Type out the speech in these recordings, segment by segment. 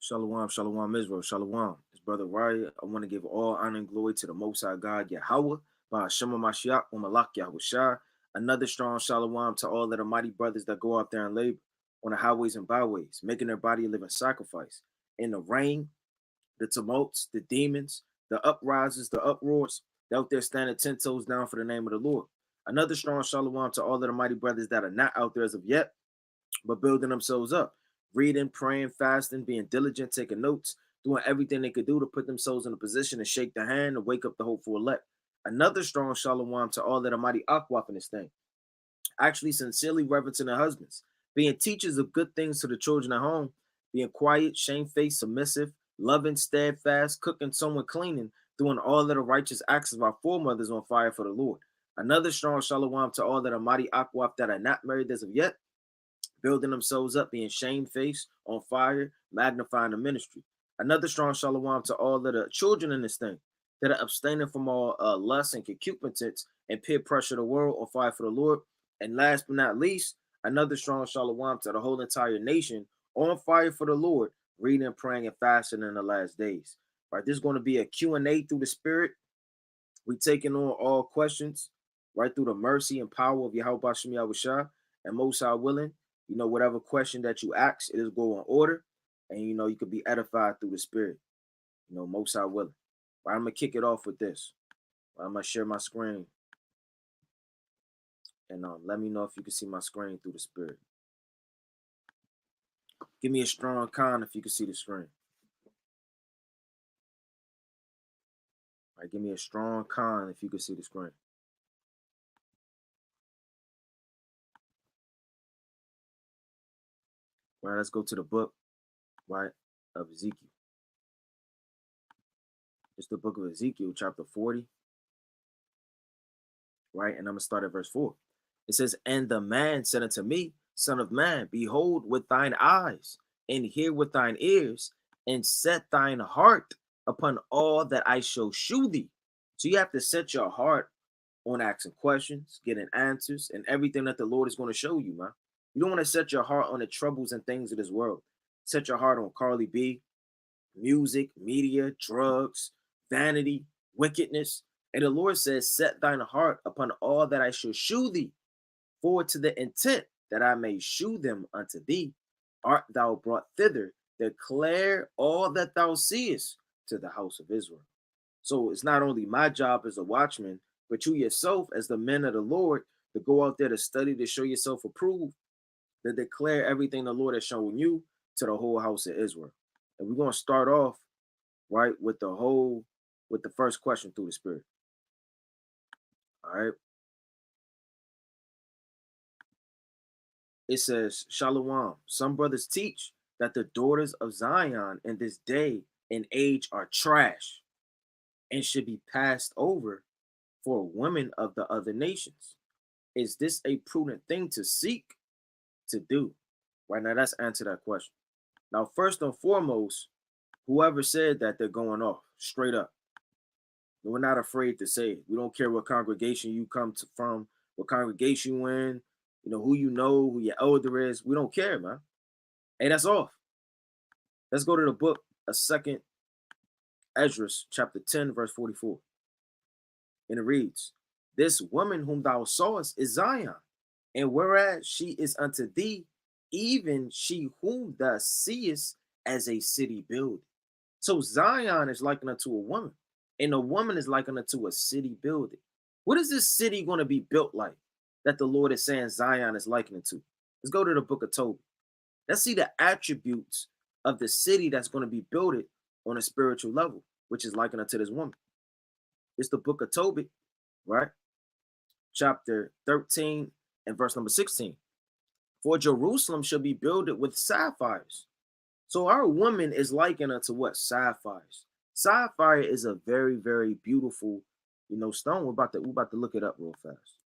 Shalom, shalom, Israel, shalom. It's Brother Raya. I want to give all honor and glory to the Most High God, Yahweh, by Hashem Mashiach, Malak Yahushua. Another strong shalom to all of the mighty brothers that go out there and labor on the highways and byways, making their body a living sacrifice. In the rain, the tumults, the demons, the uprises, the uproars, they're out there standing 10 toes down for the name of the Lord. Another strong shalom to all of the mighty brothers that are not out there as of yet, but building themselves up, reading, praying, fasting, being diligent, taking notes, doing everything they could do to put themselves in a position to shake the hand and wake up the hopeful elect. Another strong shalom to all that are mighty aquaf in this thing, actually sincerely reverencing their husbands, being teachers of good things to the children at home, being quiet, shamefaced, submissive, loving, steadfast, cooking, sewing, cleaning, doing all of the righteous acts of our foremothers on fire for the Lord. Another strong shalom to all that are mighty aquaf that are not married as of yet, building themselves up, being shamefaced, on fire, magnifying the ministry. Another strong shalom to all of the children in this thing that are abstaining from all lust and concupiscence and peer pressure of the world, on fire for the Lord. And last but not least, another strong shalom to the whole entire nation on fire for the Lord, reading, praying, and fasting in the last days. All right, this is going to be a Q&A through the Spirit. We taking on all questions right through the mercy and power of Yahweh Bashem Yahushua, and Most High willing, whatever question that you ask, it is go in order, and you could be edified through the Spirit. Most High willing. Right, I'm gonna kick it off with this. Right, I'm gonna share my screen, and let me know if you can see my screen through the Spirit. Give me a strong con if you can see the screen. All right, give me a strong con if you can see the screen. Right, let's go to the book, right, of Ezekiel. It's the book of Ezekiel, chapter 40. Right, and I'm gonna start at verse 4. It says, "And the man said unto me, Son of man, behold with thine eyes, and hear with thine ears, and set thine heart upon all that I shall shew thee." So you have to set your heart on asking questions, getting answers, and everything that the Lord is going to show you, man. You don't want to set your heart on the troubles and things of this world. Set your heart on Carly B, music, media, drugs, vanity, wickedness. And the Lord says, "Set thine heart upon all that I shall shew thee, for to the intent that I may shew them unto thee, art thou brought thither, declare all that thou seest to the house of Israel." So it's not only my job as a watchman, but you yourself as the men of the Lord to go out there to study, to show yourself approved, to declare everything the Lord has shown you to the whole house of Israel. And we're going to start off right with the first question through the Spirit. All right. It says, Shalom. Some brothers teach that the daughters of Zion in this day and age are trash and should be passed over for women of the other nations. Is this a prudent thing to seek to do? Right now, let's answer that question. Now, first and foremost, whoever said that, they're going off straight up. We're not afraid to say it. We don't care what congregation you come from, what congregation you in, who you know, who your elder is. We don't care, man. Hey, that's off. Let's go to the book of 2nd Ezra, chapter 10, verse 44. And it reads, "This woman whom thou sawest is Zion, and whereas she is unto thee, even she whom thou seest as a city building." So Zion is likened unto a woman, and a woman is likened unto a city building. What is this city going to be built like that the Lord is saying Zion is likened to? Let's go to the book of Tobit. Let's see the attributes of the city that's going to be built on a spiritual level, which is likened unto this woman. It's the book of Tobit, right? Chapter 13 and verse number 16. "For Jerusalem shall be builded with sapphires." So our woman is likened unto what? Sapphires. Sapphire is a very, very beautiful, stone. We're about to look it up real fast.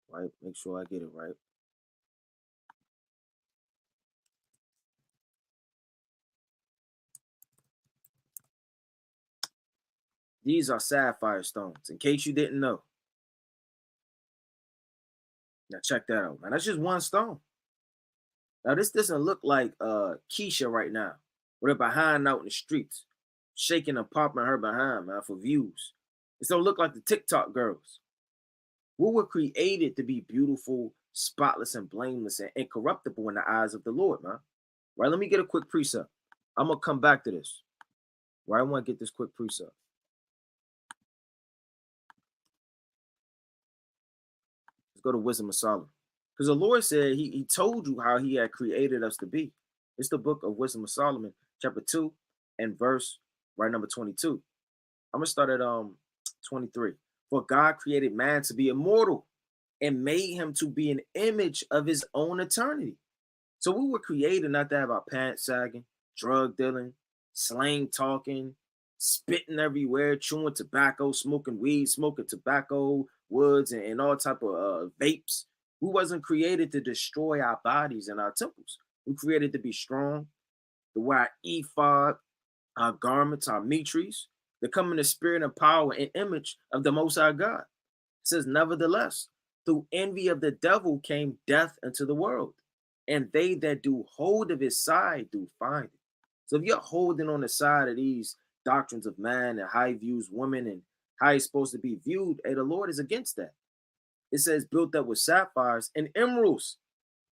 Right? Make sure I get it right. These are sapphire stones, in case you didn't know. Now check that out, man. That's just one stone. Now this doesn't look like Keisha right now, with her behind out in the streets, shaking and popping her behind, man, for views. It don't look like the TikTok girls. We were created to be beautiful, spotless, and blameless and incorruptible in the eyes of the Lord, man. Right? Let me get a quick precept. I'm gonna come back to this. Right? I want to get this quick precept. Let's go to Wisdom of Solomon. Because the Lord said he told you how he had created us to be. It's the book of Wisdom of Solomon, chapter 2, and verse right number 22. I'm gonna start at 23. For God created man to be immortal and made him to be an image of his own eternity. So we were created not to have our pants sagging, drug dealing, slang talking, spitting everywhere, chewing tobacco, smoking weed, smoking tobacco, woods, and all type of vapes. We wasn't created to destroy our bodies and our temples. We created to be strong, to wear our ephod, our garments, our mitres, to come in the spirit and power and image of the Most High God. It says, nevertheless, through envy of the devil came death into the world, and they that do hold of his side do find it. So if you're holding on the side of these doctrines of man and how he views women and how he's supposed to be viewed, hey, the Lord is against that. It says, built up with sapphires and emeralds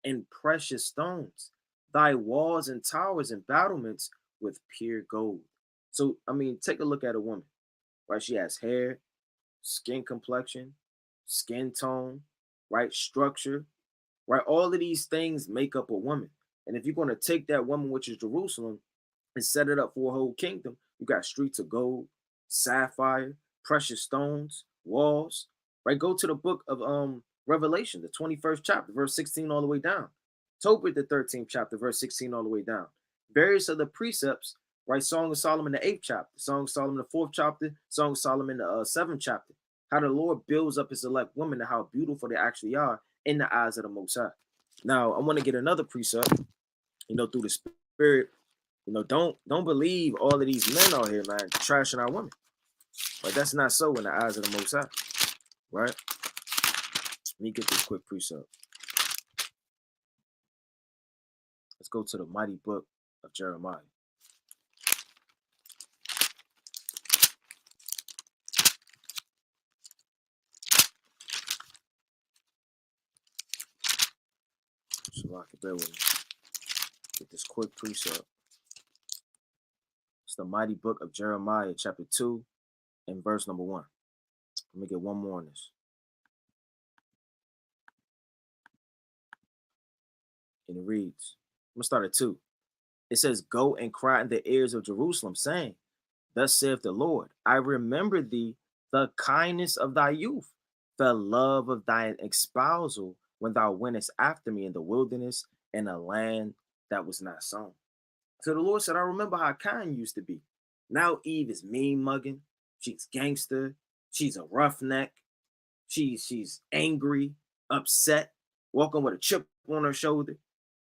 and precious stones, thy walls and towers and battlements with pure gold. So, I mean, take a look at a woman, right? She has hair, skin complexion, skin tone, right? Structure, right? All of these things make up a woman. And if you're going to take that woman, which is Jerusalem, and set it up for a whole kingdom, you got streets of gold, sapphire, precious stones, walls, right? Go to the book of Revelation, the 21st chapter, verse 16 all the way down. Tobit, the 13th chapter, verse 16 all the way down. Various other precepts, right? Song of Solomon, the 8th chapter, Song of Solomon, the 4th chapter, Song of Solomon, the 7th chapter. How the Lord builds up his elect women and how beautiful they actually are in the eyes of the Most High. Now, I want to get another precept, through the spirit. Don't believe all of these men out here, man, trashing our women. But that's not so in the eyes of the Most High, right? Let me get this quick precept. Let's go to the mighty book of Jeremiah. So I can bear with me. Get this quick precept. It's the mighty book of Jeremiah, chapter 2, and verse number 1. Let me get one more on this. And it reads, I'm going to start at 2. It says, go and cry in the ears of Jerusalem, saying, thus saith the Lord, I remember thee, the kindness of thy youth, the love of thine espousal, when thou wentest after me in the wilderness, in a land that was not sown. So the Lord said, I remember how kind you used to be. Now Eve is mean mugging. She's gangster. She's a roughneck. She's angry, upset, walking with a chip on her shoulder.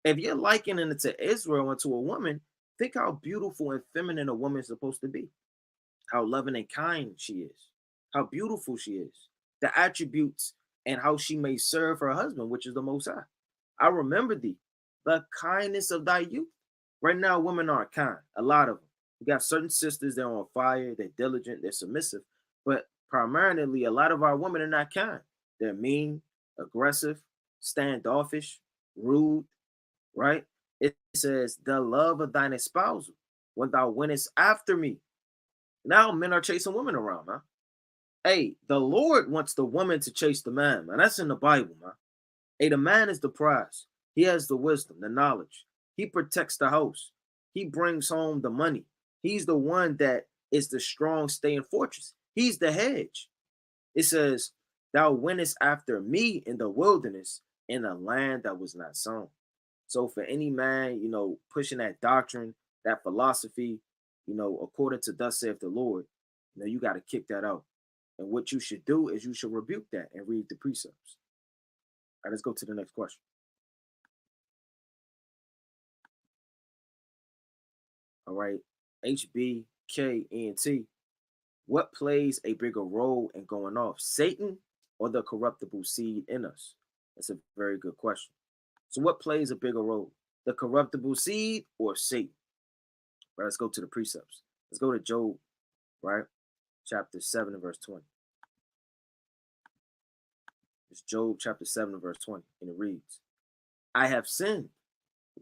If you're likening it to Israel and to a woman, think how beautiful and feminine a woman is supposed to be. How loving and kind she is. How beautiful she is. The attributes and how she may serve her husband, which is the Most High. I remember thee, the kindness of thy youth. Right now, women aren't kind. A lot of them. We got certain sisters, they're on fire, they're diligent, they're submissive. But primarily, a lot of our women are not kind. They're mean, aggressive, standoffish, rude, right? It says, the love of thine espousal, when thou wentest after me. Now men are chasing women around, man. Hey, the Lord wants the woman to chase the man, man. That's in the Bible, man. Hey, the man is the prize. He has the wisdom, the knowledge. He protects the house. He brings home the money. He's the one that is the strong staying fortress. He's the hedge. It says, thou wentest after me in the wilderness, in a land that was not sown. So for any man, pushing that doctrine, that philosophy, according to thus saith the Lord, you got to kick that out. And what you should do is you should rebuke that and read the precepts. All right, let's go to the next question. All right, HBKNT. What plays a bigger role in going off, Satan or the corruptible seed in us? That's a very good question. So what plays a bigger role? the corruptible seed or Satan? Right, let's go to the precepts. Let's go to Job, right? Chapter 7 and verse 20. It's Job chapter 7 and verse 20. And it reads, I have sinned.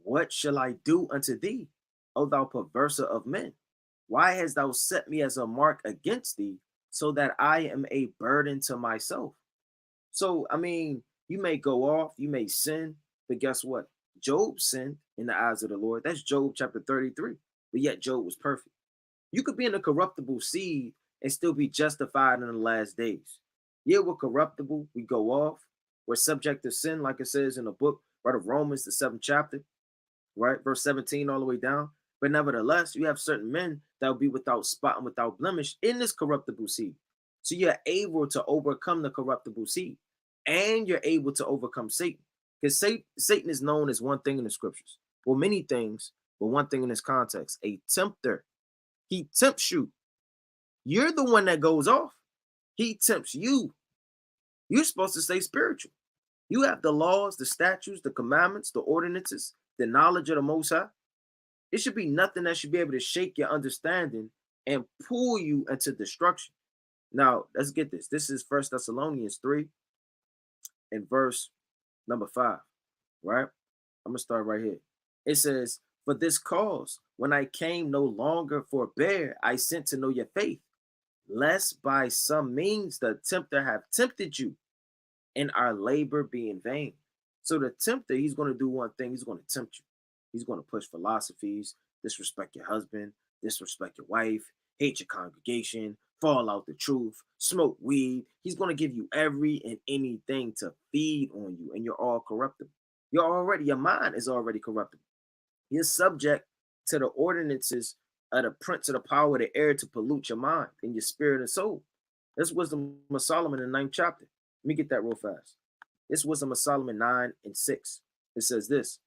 What shall I do unto thee, O thou perverser of men? Why hast thou set me as a mark against thee, so that I am a burden to myself? So, I mean, you may go off, you may sin, but guess what? Job sinned in the eyes of the Lord. That's Job chapter 33. But yet Job was perfect. You could be in a corruptible seed and still be justified in the last days. Yeah, we're corruptible. We go off. We're subject to sin, like it says in the book, right, of Romans, the 7th chapter, right? Verse 17 all the way down. But nevertheless, you have certain men that will be without spot and without blemish in this corruptible seed. So you're able to overcome the corruptible seed, and you're able to overcome Satan. Because Satan is known as one thing in the scriptures. Well, many things, but one thing in this context, a tempter. He tempts you. You're the one that goes off. He tempts you. You're supposed to stay spiritual. You have the laws, the statutes, the commandments, the ordinances, the knowledge of the Most High. It should be nothing that should be able to shake your understanding and pull you into destruction. Now, let's get this. This is 1 Thessalonians 3 and verse number 5, right? I'm going to start right here. It says, for this cause, when I came no longer forbear, I sent to know your faith, lest by some means the tempter have tempted you, and our labor be in vain. So the tempter, he's going to do one thing. He's going to tempt you. He's going to push philosophies, disrespect your husband, disrespect your wife, hate your congregation, fall out the truth, smoke weed. He's going to give you every and anything to feed on you, and you're all corruptible. Your mind is already corruptible. You're subject to the ordinances of the prince of the power of the air to pollute your mind and your spirit and soul. This wisdom of Solomon in the 9th chapter. Let me get that real fast. This wisdom of Solomon 9 and 6. It says this.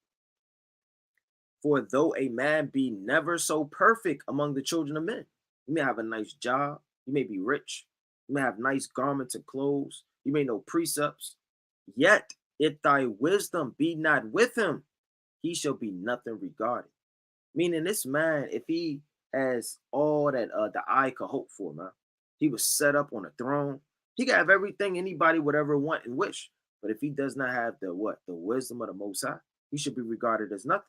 For though a man be never so perfect among the children of men, you may have a nice job, you may be rich, you may have nice garments and clothes, you may know precepts, yet if thy wisdom be not with him, he shall be nothing regarded. Meaning this man, if he has all that the eye could hope for, man, he was set up on a throne. He can have everything anybody would ever want and wish. But if he does not have the wisdom of the Most High, he should be regarded as nothing.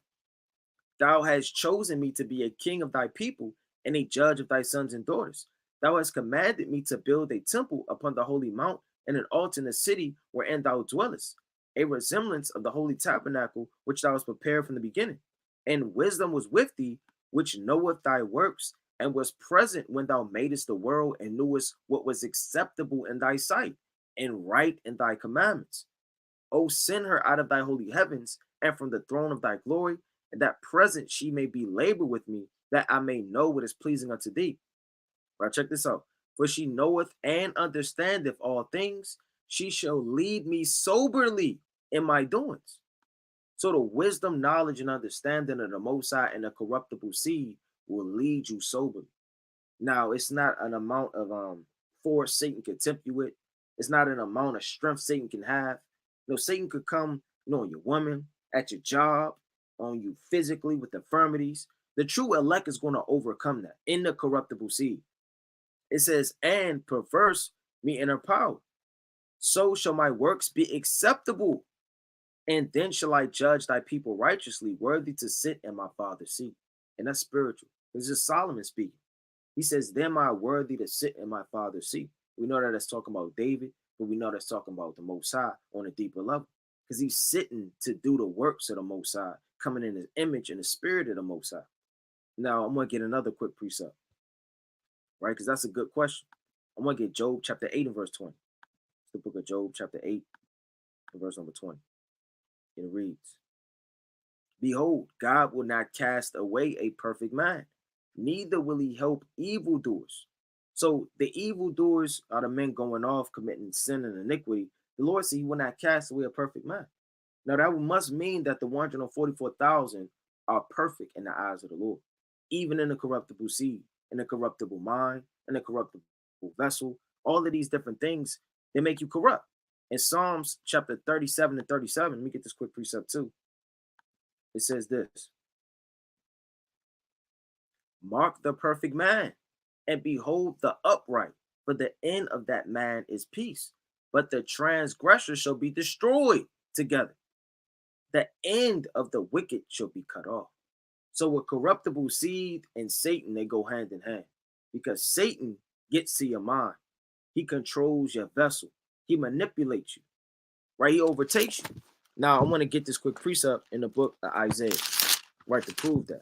Thou hast chosen me to be a king of thy people and a judge of thy sons and daughters. Thou hast commanded me to build a temple upon the holy mount and an altar in the city wherein thou dwellest, a resemblance of the holy tabernacle which thou hast prepared from the beginning. And wisdom was with thee, which knoweth thy works, and was present when thou madest the world, and knewest what was acceptable in thy sight, and right in thy commandments. O send her out of thy holy heavens, and from the throne of thy glory, and that present she may be labored with me, that I may know what is pleasing unto thee. Right, check this out. For she knoweth and understandeth all things, she shall lead me soberly in my doings. So the wisdom, knowledge, and understanding of the Most High and the corruptible seed will lead you soberly. Now, it's not an amount of force Satan can tempt you with. It's not an amount of strength Satan can have. Satan could come, on your woman, at your job, on you physically with infirmities. The true elect is going to overcome that in the corruptible seed. It says, and perverse me in her power. So shall my works be acceptable. And then shall I judge thy people righteously, worthy to sit in my father's seat. And that's spiritual. This is Solomon speaking. He says, then am I worthy to sit in my father's seat. We know that that's talking about David, but we know that's talking about the Most High on a deeper level. Because he's sitting to do the works of the Most High, coming in his image and the spirit of the Most High. Now, I'm going to get another quick precept, right? Because that's a good question. I'm going to get Job chapter 8 and verse 20. It's the book of Job chapter 8 and verse number 20. It reads, behold, God will not cast away a perfect man, neither will he help evildoers. So the evildoers are the men going off, committing sin and iniquity. The Lord said he will not cast away a perfect man. Now that must mean that the 144,000 are perfect in the eyes of the Lord, even in the corruptible seed, in the corruptible mind, in the corruptible vessel. All of these different things, they make you corrupt. In Psalms chapter 37 and 37, let me get this quick precept too. It says this: mark the perfect man, and behold the upright, for the end of that man is peace. But the transgressor shall be destroyed together. The end of the wicked shall be cut off. So a corruptible seed and Satan, they go hand in hand. Because Satan gets to your mind. He controls your vessel. He manipulates you. Right? He overtakes you. Now I want to get this quick precept in the book of Isaiah, right, to prove that.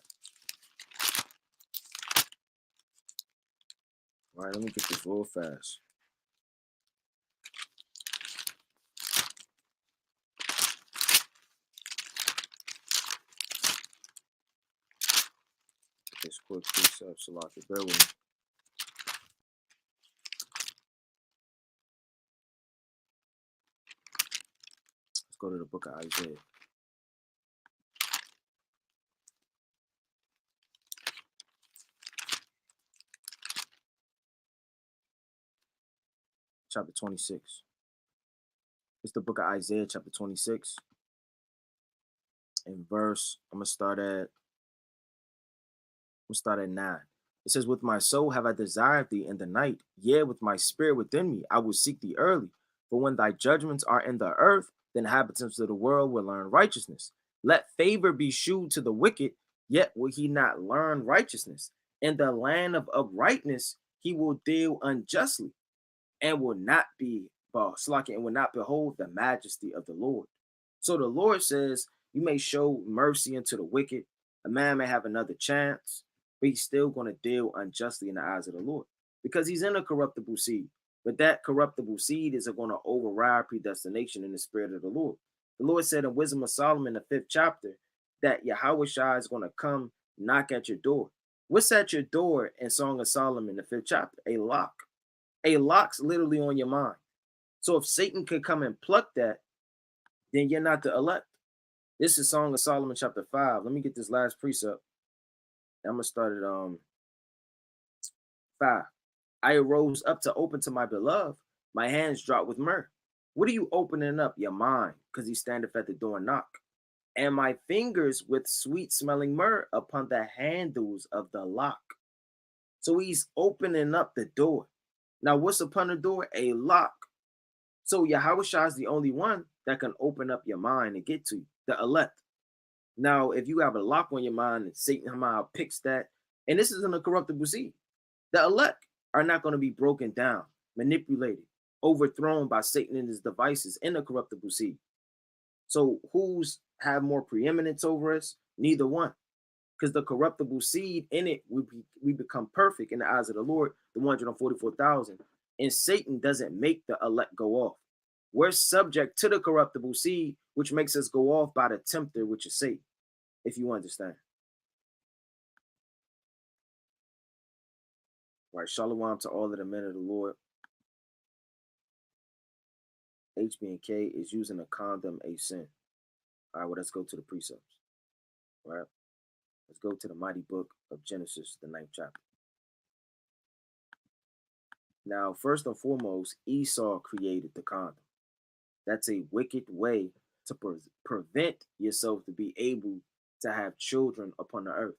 All right, let me get this real fast. This quick precept, so I can bear with me. Let's go to the book of Isaiah. Chapter 26. It's the book of Isaiah, chapter 26. In verse, I'm gonna start at 9. It says, with my soul have I desired thee in the night, yea, with my spirit within me, I will seek thee early. For when thy judgments are in the earth, the inhabitants of the world will learn righteousness. Let favor be shewed to the wicked, yet will he not learn righteousness. In the land of uprightness, he will deal unjustly, and will not be slacking, and will not behold the majesty of the Lord. So the Lord says, you may show mercy unto the wicked. A man may have another chance, but he's still going to deal unjustly in the eyes of the Lord because he's in a corruptible seed. But that corruptible seed is going to override predestination in the spirit of the Lord. The Lord said in Wisdom of Solomon, the 5th chapter, that Yahweh Shai is going to come knock at your door. What's at your door in Song of Solomon, the 5th chapter? A lock. A lock's literally on your mind. So if Satan could come and pluck that, then you're not the elect. This is Song of Solomon chapter 5. Let me get this last precept. I'm going to start at 5. I arose up to open to my beloved. My hands dropped with myrrh. What are you opening up? Your mind, because he standeth at the door and knock. And my fingers with sweet smelling myrrh upon the handles of the lock. So he's opening up the door. Now, what's upon the door? A lock. So Yahweh Shai is the only one that can open up your mind and get to you, the elect. Now, if you have a lock on your mind and Satan somehow picks that, and this isn't a corruptible seed, the elect are not going to be broken down, manipulated, overthrown by Satan and his devices in the corruptible seed. So who's have more preeminence over us? Neither one. Because the corruptible seed in it, we become perfect in the eyes of the Lord, the 144,000. And Satan doesn't make the elect go off. We're subject to the corruptible seed, which makes us go off by the tempter, which is Satan, if you understand. Right, shalom to all of the men of the Lord. HB&K is using a condom a sin. All right, well, let's go to the precepts. All right, let's go to the mighty book of Genesis, the 9th chapter. Now, first and foremost, Esau created the condom. That's a wicked way to prevent yourself to be able to have children upon the earth,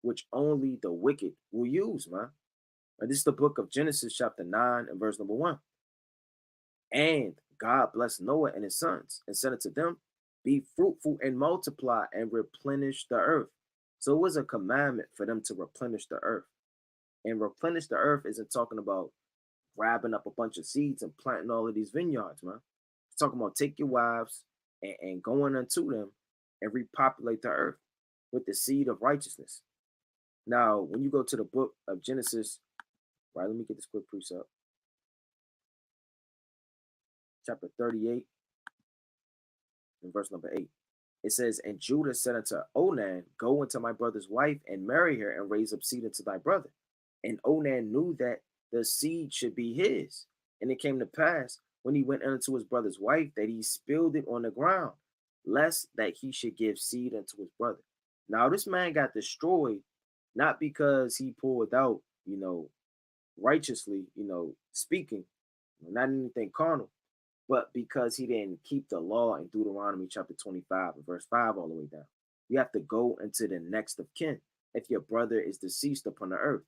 which only the wicked will use, man. And this is the book of Genesis, chapter 9, and verse number 1. And God blessed Noah and his sons and said unto them, be fruitful and multiply and replenish the earth. So it was a commandment for them to replenish the earth. And replenish the earth isn't talking about grabbing up a bunch of seeds and planting all of these vineyards, man. It's talking about take your wives and going unto them and repopulate the earth with the seed of righteousness. Now, when you go to the book of Genesis, right, let me get this quick precept. Chapter 38 and verse number 8. It says, and Judah said unto Onan, go into my brother's wife and marry her and raise up seed unto thy brother. And Onan knew that the seed should be his. And it came to pass when he went unto his brother's wife that he spilled it on the ground, lest that he should give seed unto his brother. Now this man got destroyed, not because he pulled out, righteously, speaking, not anything carnal, but because he didn't keep the law in Deuteronomy chapter 25 and verse 5 all the way down. You have to go into the next of kin if your brother is deceased upon the earth,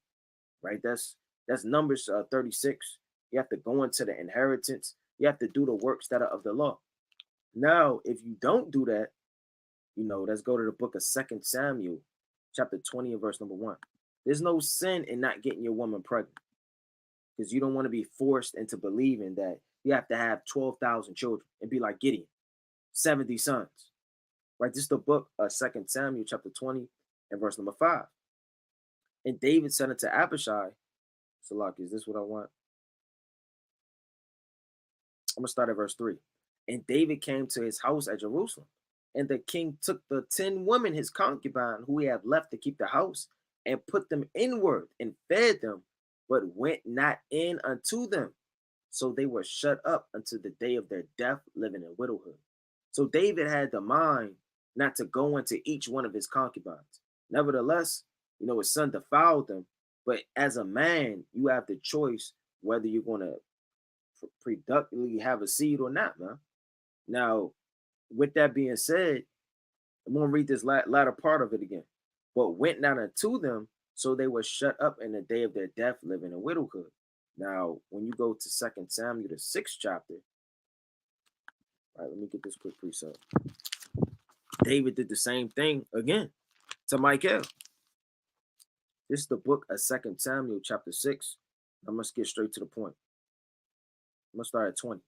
right? That's Numbers 36. You have to go into the inheritance. You have to do the works that are of the law. Now, if you don't do that, let's go to the book of Second Samuel, chapter 20 and verse number 1. There's no sin in not getting your woman pregnant because you don't want to be forced into believing that you have to have 12,000 children and be like Gideon, 70 sons, right? This is the book of Second Samuel, chapter 20 and verse number 5. And David said unto Abishai, Salaki, is this what I want? I'm going to start at verse 3. And David came to his house at Jerusalem. And the king took the 10 women, his concubine, who he had left to keep the house, and put them inward and fed them, but went not in unto them. So they were shut up unto the day of their death, living in widowhood. So David had the mind not to go into each one of his concubines. Nevertheless, his son defiled them. But as a man, you have the choice whether you're going to productively have a seed or not, man. Now, with that being said, I'm going to read this latter part of it again. But went not unto them, so they were shut up in the day of their death, living in widowhood. Now, when you go to 2 Samuel, the 6th chapter, right, let me get this quick precept. David did the same thing again to Michal. This is the book of 2 Samuel, chapter 6. I must get straight to the point. I'm going to start at 20.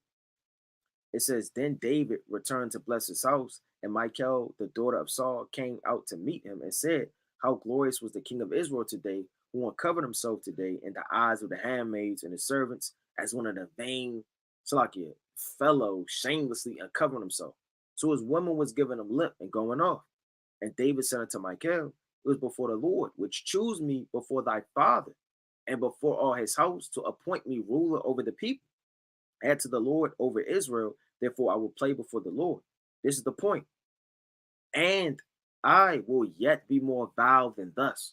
It says, Then David returned to bless his house, and Michal, the daughter of Saul, came out to meet him and said, How glorious was the king of Israel today, who uncovered himself today in the eyes of the handmaids and his servants, as one of the vain Salakia fellow shamelessly uncovering himself. So his woman was giving him lip and going off. And David said unto Michal, It was before the Lord, which chose me before thy father, and before all his house, to appoint me ruler over the people. Add to the Lord over Israel, therefore I will play before the Lord. This is the point. And I will yet be more vile than thus.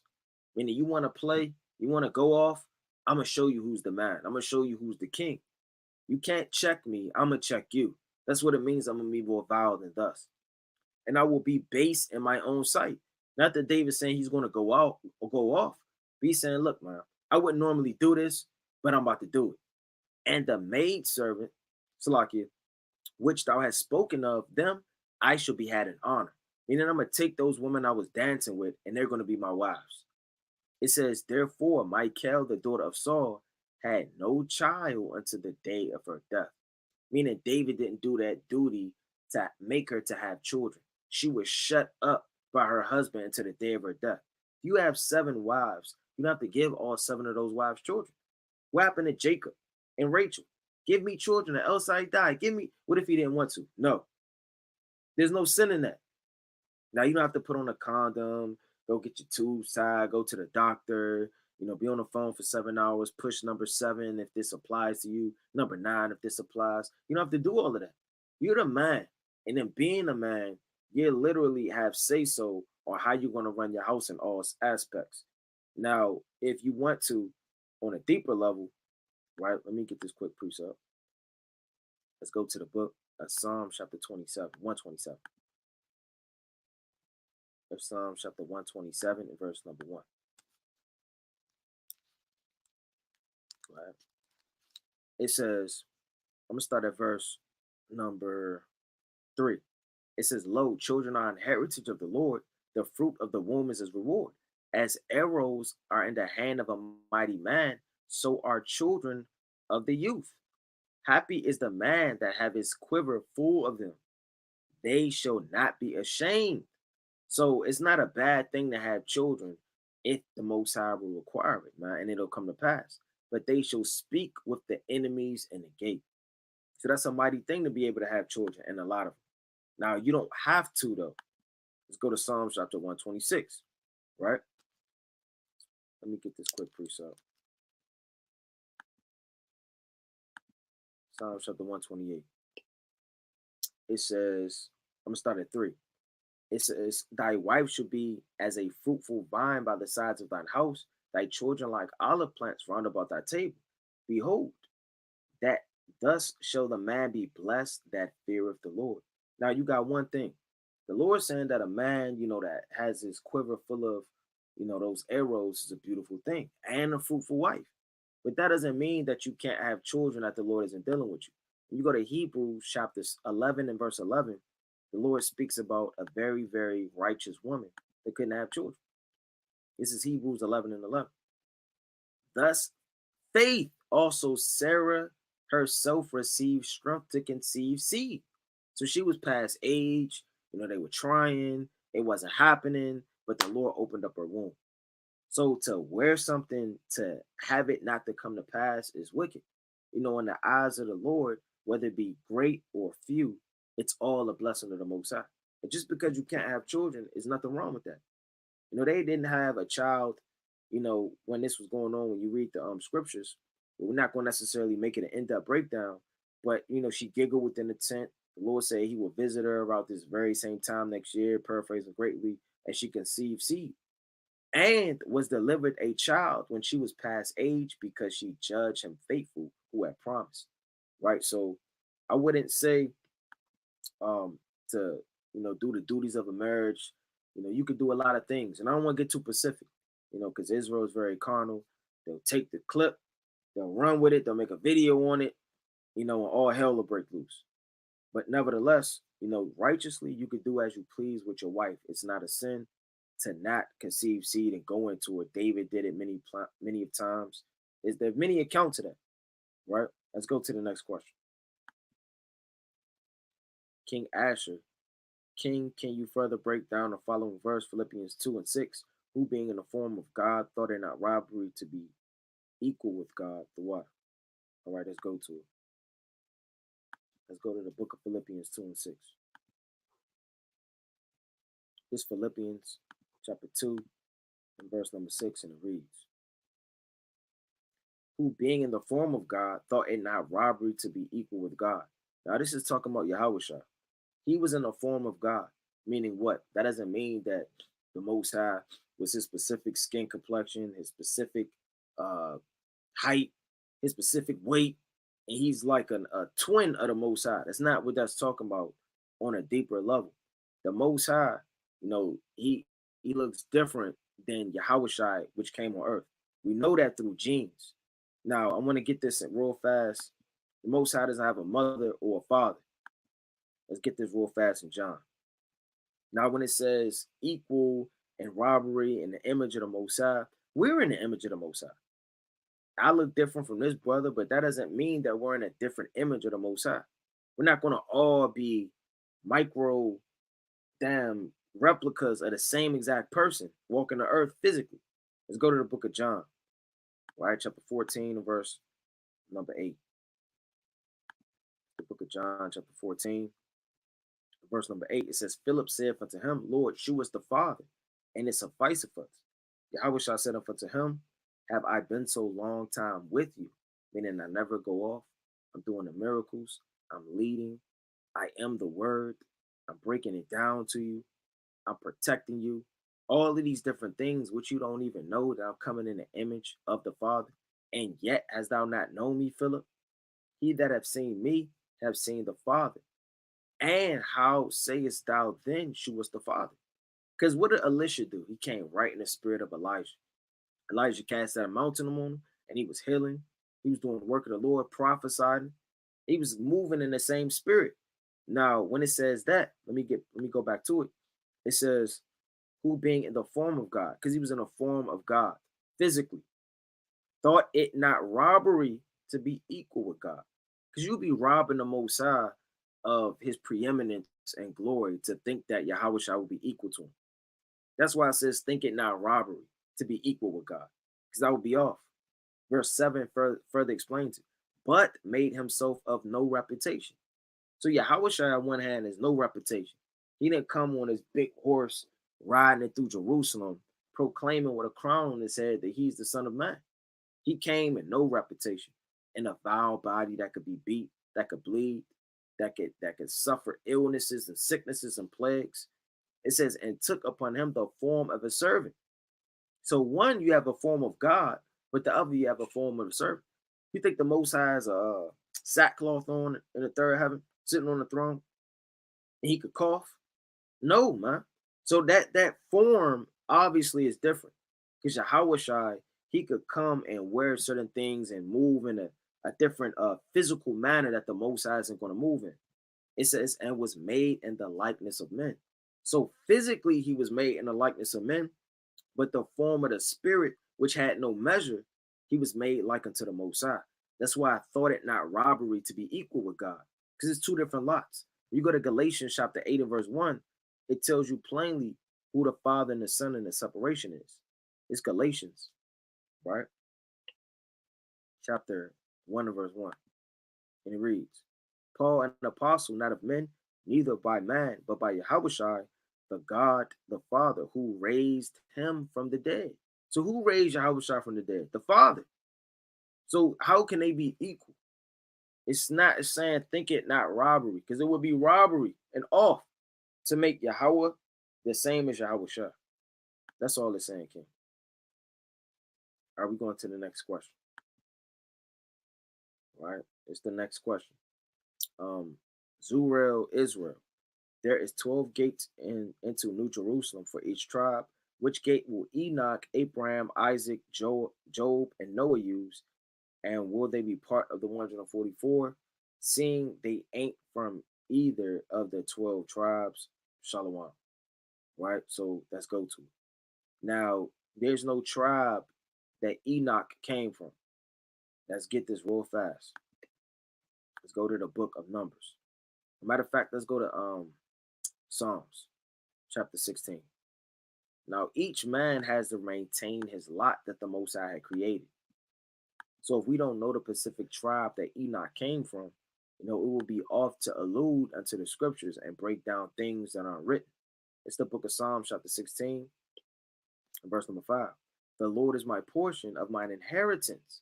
Meaning you want to play, you want to go off, I'm going to show you who's the man. I'm going to show you who's the king. You can't check me, I'm going to check you. That's what it means, I'm going to be more vile than thus. And I will be base in my own sight. Not that David's saying he's going to go out or go off. But he's saying, look, man, I wouldn't normally do this, but I'm about to do it. And the maidservant, Salakia, which thou hast spoken of them, I shall be had in honor. Meaning I'm going to take those women I was dancing with, and they're going to be my wives. It says, Therefore, Michal, the daughter of Saul, had no child until the day of her death. Meaning David didn't do that duty to make her to have children. She was shut up by her husband until the day of her death. If you have 7 wives, you don't have to give all 7 of those wives children. What happened to Jacob and Rachel? Give me children or else I die. Give me, what if he didn't want to? No. There's no sin in that. Now you don't have to put on a condom, go get your tubes tied, go to the doctor, be on the phone for 7 hours, push number 7 if this applies to you, number 9 if this applies. You don't have to do all of that. You're the man. And then being a man, you literally have say-so on how you're going to run your house in all aspects. Now, if you want to, on a deeper level, right, let me get this quick precept. Let's go to the book of Psalm chapter 127. Of Psalm chapter 127 and verse number 1. Right. It says, I'm going to start at verse number 3. It says, Lo, children are an heritage of the Lord. The fruit of the womb is his reward. As arrows are in the hand of a mighty man, so are children of the youth. Happy is the man that have his quiver full of them. They shall not be ashamed. So it's not a bad thing to have children if the Most High will require it, man, and it'll come to pass. But they shall speak with the enemies in the gate. So that's a mighty thing to be able to have children, and a lot of them. Now, you don't have to, though. Let's go to Psalms chapter 126, right? Let me get this quick precept. Psalms chapter 128. It says, I'm going to start at 3. It says, Thy wife shall be as a fruitful vine by the sides of thine house, thy children like olive plants round about thy table. Behold, that thus shall the man be blessed that feareth the Lord. Now you got one thing. The Lord saying that a man, that has his quiver full of, those arrows is a beautiful thing and a fruitful wife. But that doesn't mean that you can't have children that the Lord isn't dealing with you. When you go to Hebrews chapter 11 and verse 11, the Lord speaks about a very, very righteous woman that couldn't have children. This is Hebrews 11 and 11. Thus, faith also Sarah herself received strength to conceive seed. So she was past age. They were trying. It wasn't happening, but the Lord opened up her womb. So to wear something to have it not to come to pass is wicked. In the eyes of the Lord, whether it be great or few, it's all a blessing of the Most High. And just because you can't have children, is nothing wrong with that. They didn't have a child, when this was going on, when you read the scriptures. We're not going to necessarily make it an in-depth breakdown, but she giggled within the tent. The Lord said he will visit her about this very same time next year, paraphrasing greatly, and she conceived seed and was delivered a child when she was past age because she judged him faithful who had promised. Right. So I wouldn't say to do the duties of a marriage. You could do a lot of things, and I don't want to get too specific, because Israel is very carnal. They'll take the clip, they'll run with it, they'll make a video on it, and all hell will break loose. But nevertheless, righteously, you could do as you please with your wife. It's not a sin to not conceive seed and go into it. David did it many of times. There many accounts of that, right? Let's go to the next question. King Asher, King, can you further break down the following verse, Philippians 2 and 6? Who being in the form of God thought it not robbery to be equal with God, the what? All right, let's go to it. Let's go to the book of Philippians 2 and 6. This Philippians chapter 2 and verse number 6, and it reads, who being in the form of God thought it not robbery to be equal with God. Now this is talking about Yahushua. He was in the form of God, meaning what? That doesn't mean that the Most High was his specific skin complexion, his specific height, his specific weight, and he's like a twin of the Most High. That's not what that's talking about on a deeper level. The Most High, he looks different than Yahushua, which came on earth. We know that through genes. Now, I want to get this real fast. The Most High doesn't have a mother or a father. Let's get this real fast in John. Now, when it says equal and robbery in the image of the Most High, we're in the image of the Most High. I look different from this brother, but that doesn't mean that we're in a different image of the Most High. We're not going to all be micro damn replicas of the same exact person walking the earth physically. Let's go to the book of John, right? Chapter 14, verse number 8. The book of John, chapter 14, verse number 8. It says, Philip said unto him, Lord, shew us the Father, and it sufficeth us. Yahushua said unto him, have I been so long time with you, meaning I never go off? I'm doing the miracles. I'm leading. I am the word. I'm breaking it down to you. I'm protecting you. All of these different things, which you don't even know, that I'm coming in the image of the Father. And yet, hast thou not known me, Philip? He that have seen me, have seen the Father. And how sayest thou then, shew us the Father? Because what did Elisha do? He came right in the spirit of Elijah. Elijah cast that mountain on him, and he was healing. He was doing the work of the Lord, prophesying. He was moving in the same spirit. Now, when it says that, let me go back to it. It says, who being in the form of God, because he was in the form of God physically, thought it not robbery to be equal with God. Because you'll be robbing the Most High of his preeminence and glory to think that Yahushua will be equal to him. That's why it says, think it not robbery to be equal with God, because that would be off. Verse 7 further explains it, but made himself of no reputation. So Yahushua on one hand is no reputation. He didn't come on his big horse riding it through Jerusalem, proclaiming with a crown on his head that he's the Son of Man. He came in no reputation, in a vile body that could be beat, that could bleed, that could suffer illnesses and sicknesses and plagues. It says, and took upon him the form of a servant. So one, you have a form of God, but the other, you have a form of a servant. You think the Most High has a sackcloth on in the third heaven, sitting on the throne, and he could cough? No, man. So that form obviously is different. Because Yahushai, he could come and wear certain things and move in a different physical manner that the Most High isn't going to move in. It says, and was made in the likeness of men. So physically, he was made in the likeness of men, but the form of the spirit, which had no measure, he was made like unto the Most High. That's why I thought it not robbery to be equal with God, because it's two different lots. You go to Galatians chapter 8 and verse 1, it tells you plainly who the Father and the Son and the separation is. It's Galatians, right? Chapter 1 and verse 1. And it reads, Paul, an apostle, not of men, neither by man, but by Yahushua, the God, the Father, who raised him from the dead. So who raised Yahushua from the dead? The Father. So how can they be equal? It's not saying think it not robbery, because it would be robbery and off to make Yahweh the same as Yahushua. That's all it's saying, King. Are we going to the next question? All right, it's the next question. Zurel, Israel. There is 12 gates into New Jerusalem for each tribe. Which gate will Enoch, Abraham, Isaac, Job, and Noah use? And will they be part of the 144? Seeing they ain't from either of the 12 tribes. Shalom. Right? So let's go to it. Now, there's no tribe that Enoch came from. Let's get this real fast. Let's go to the book of Numbers. Matter of fact, let's go to Psalms chapter 16. Now, each man has to maintain his lot that the Most High had created. So if we don't know the Pacific tribe that Enoch came from, it will be off to allude unto the scriptures and break down things that aren't written. It's the book of Psalms chapter 16, verse number 5. The Lord is my portion of mine inheritance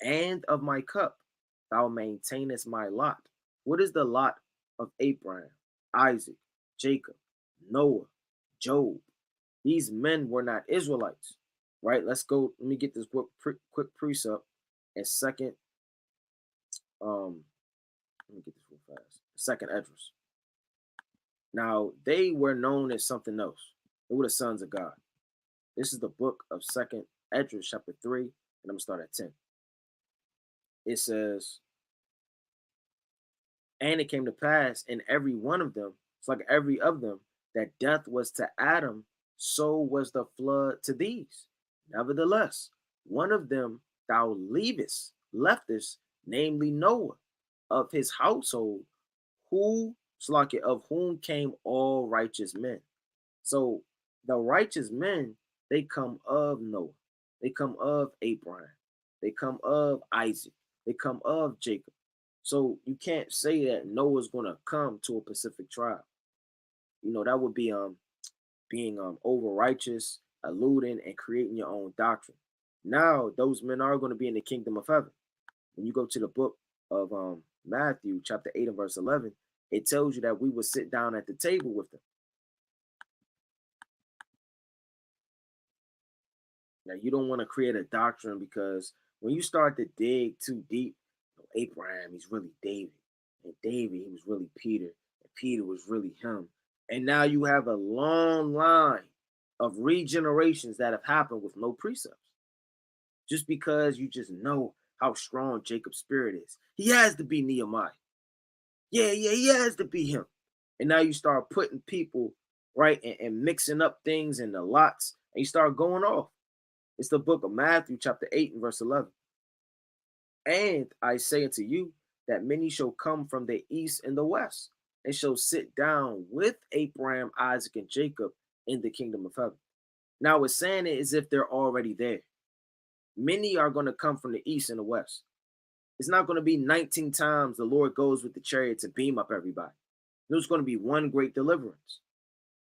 and of my cup. Thou maintainest my lot. What is the lot of Abraham, Isaac, Jacob, Noah, Job? These men were not Israelites, right? Let's go. Let me get this quick precept and second. Let me get this real fast. Second Esdras. Now they were known as something else. They were the sons of God. This is the book of Second Esdras, chapter 3, and I'm gonna start at 10. It says, and it came to pass in every one of them, it's like every of them, that death was to Adam, so was the flood to these. Nevertheless, one of them thou leftest, namely Noah, of his household, of whom came all righteous men. So the righteous men, they come of Noah, they come of Abraham, they come of Isaac, they come of Jacob. So you can't say that Noah's gonna come to a Pacific tribe. That would be being over righteous, alluding and creating your own doctrine. Now those men are going to be in the kingdom of heaven. When you go to the book of Matthew chapter 8 and verse 11, it tells you that we will sit down at the table with them. Now you don't want to create a doctrine, because when you start to dig too deep, Abraham, he's really David, and David, he was really Peter, and Peter was really him. And now you have a long line of regenerations that have happened with no precepts. Just because you just know how strong Jacob's spirit is. He has to be Nehemiah. Yeah, he has to be him. And now you start putting people, right, and mixing up things in the lots, and you start going off. It's the book of Matthew, chapter 8 and verse 11. And I say unto you that many shall come from the east and the west, and shall sit down with Abraham, Isaac, and Jacob in the kingdom of heaven. Now it's saying it as if they're already there. Many are going to come from the east and the west. It's not going to be 19 times the Lord goes with the chariot to beam up everybody. There's going to be one great deliverance.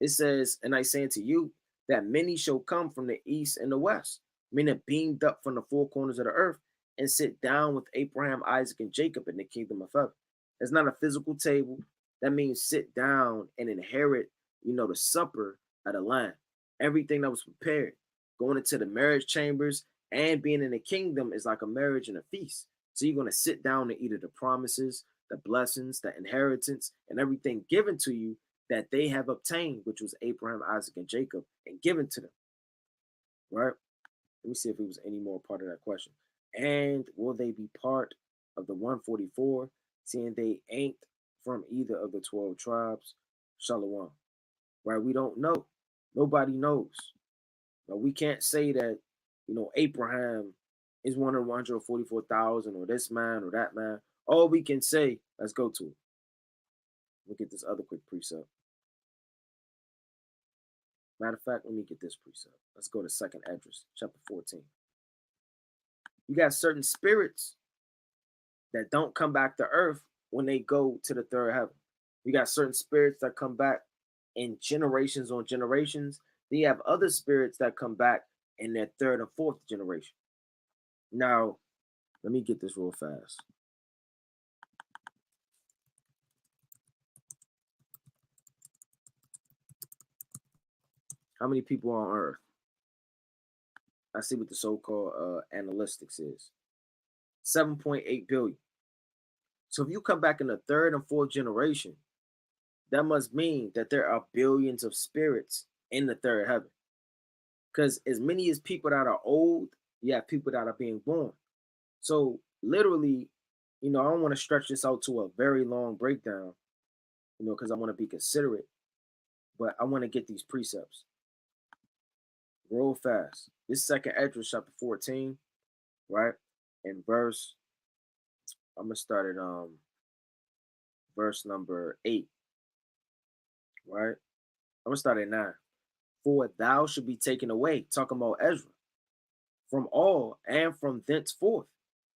It says, and I say unto you that many shall come from the east and the west, meaning beamed up from the four corners of the earth, and sit down with Abraham, Isaac, and Jacob in the kingdom of heaven. It's not a physical table. That means sit down and inherit, the supper of the Lamb. Everything that was prepared. Going into the marriage chambers and being in the kingdom is like a marriage and a feast. So you're going to sit down and eat of the promises, the blessings, the inheritance, and everything given to you that they have obtained, which was Abraham, Isaac, and Jacob, and given to them. Right? Let me see if it was any more part of that question. And will they be part of the 144, seeing they ain't from either of the 12 tribes? Shalom. Right? We don't know. Nobody knows. Now, we can't say that, Abraham is one of 144,000 or this man or that man. All we can say, let's go to it. Look at this other quick precept. Matter of fact, let me get this precept. Let's go to 2nd Esdras, chapter 14. You got certain spirits that don't come back to earth when they go to the third heaven. You got certain spirits that come back in generations on generations. Then you have other spirits that come back in their third and fourth generation. Now, let me get this real fast. How many people on earth? I see what the so-called analytics is. 7.8 billion. So if you come back in the third and fourth generation, that must mean that there are billions of spirits in the third heaven. Because as many as people that are old, you have people that are being born. So literally, I don't want to stretch this out to a very long breakdown, because I want to be considerate, but I want to get these precepts real fast. This 2nd Esdras chapter 14, right? And verse, I'm gonna start at verse number 8, right? I'm gonna start at 9. For thou should be taken away, talking about Ezra, from all, and from thenceforth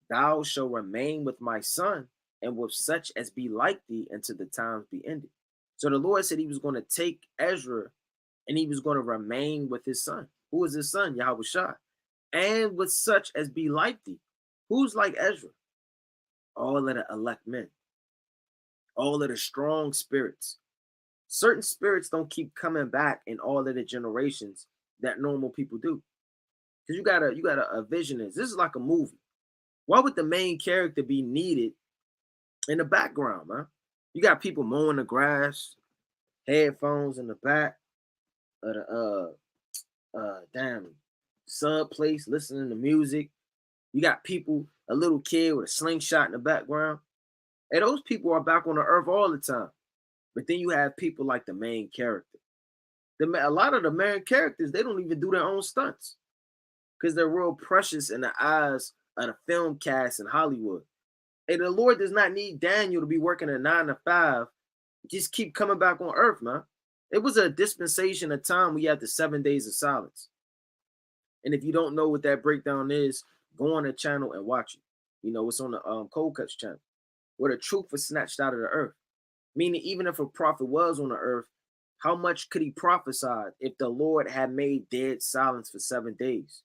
thou shalt remain with my son, and with such as be like thee until the times be ended. So the Lord said he was going to take Ezra and he was going to remain with his son. Who is his son? Yahushua. And with such as be like thee. Who's like Ezra? All of the elect men. All of the strong spirits. Certain spirits don't keep coming back in all of the generations that normal people do. Because you gotta a vision is. This is like a movie. Why would the main character be needed in the background, man? You got people mowing the grass, headphones in the back of the damn sub place listening to music. You got people, a little kid with a slingshot in the background. And those people are back on the earth all the time. But then you have people like the main character. A lot of the main characters, they don't even do their own stunts because they're real precious in the eyes of the film cast in Hollywood. And the Lord does not need Daniel to be working a 9 to 5. Just keep coming back on earth, man. It was a dispensation of time we had the 7 days of silence. And if you don't know what that breakdown is, go on the channel and watch it. It's on the Cold Cuts channel, where the truth was snatched out of the earth. Meaning, even if a prophet was on the earth, how much could he prophesy if the Lord had made dead silence for 7 days?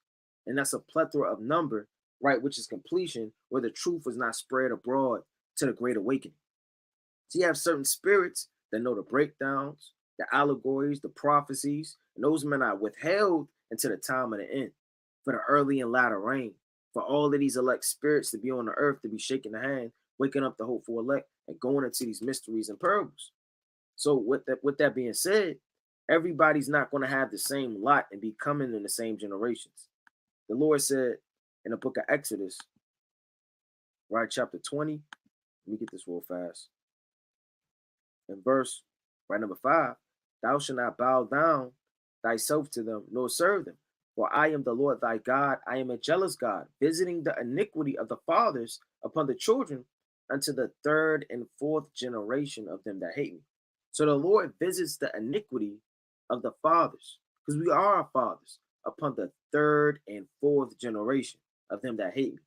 And that's a plethora of number, right, which is completion, where the truth was not spread abroad to the great awakening. So you have certain spirits that know the breakdowns, the allegories, the prophecies, and those men are withheld until the time of the end, for the early and latter rain, for all of these elect spirits to be on the earth, to be shaking the hand, waking up the hopeful elect, and going into these mysteries and parables. So with that being said, everybody's not going to have the same lot and be coming in the same generations. The Lord said in the book of Exodus, right, chapter 20, let me get this real fast. In verse, right, number 5, thou shalt not bow down thyself to them, nor serve them. For I am the Lord thy God. I am a jealous God, visiting the iniquity of the fathers upon the children unto the third and fourth generation of them that hate me. So the Lord visits the iniquity of the fathers, because we are our fathers, upon the third and fourth generation of them that hate me.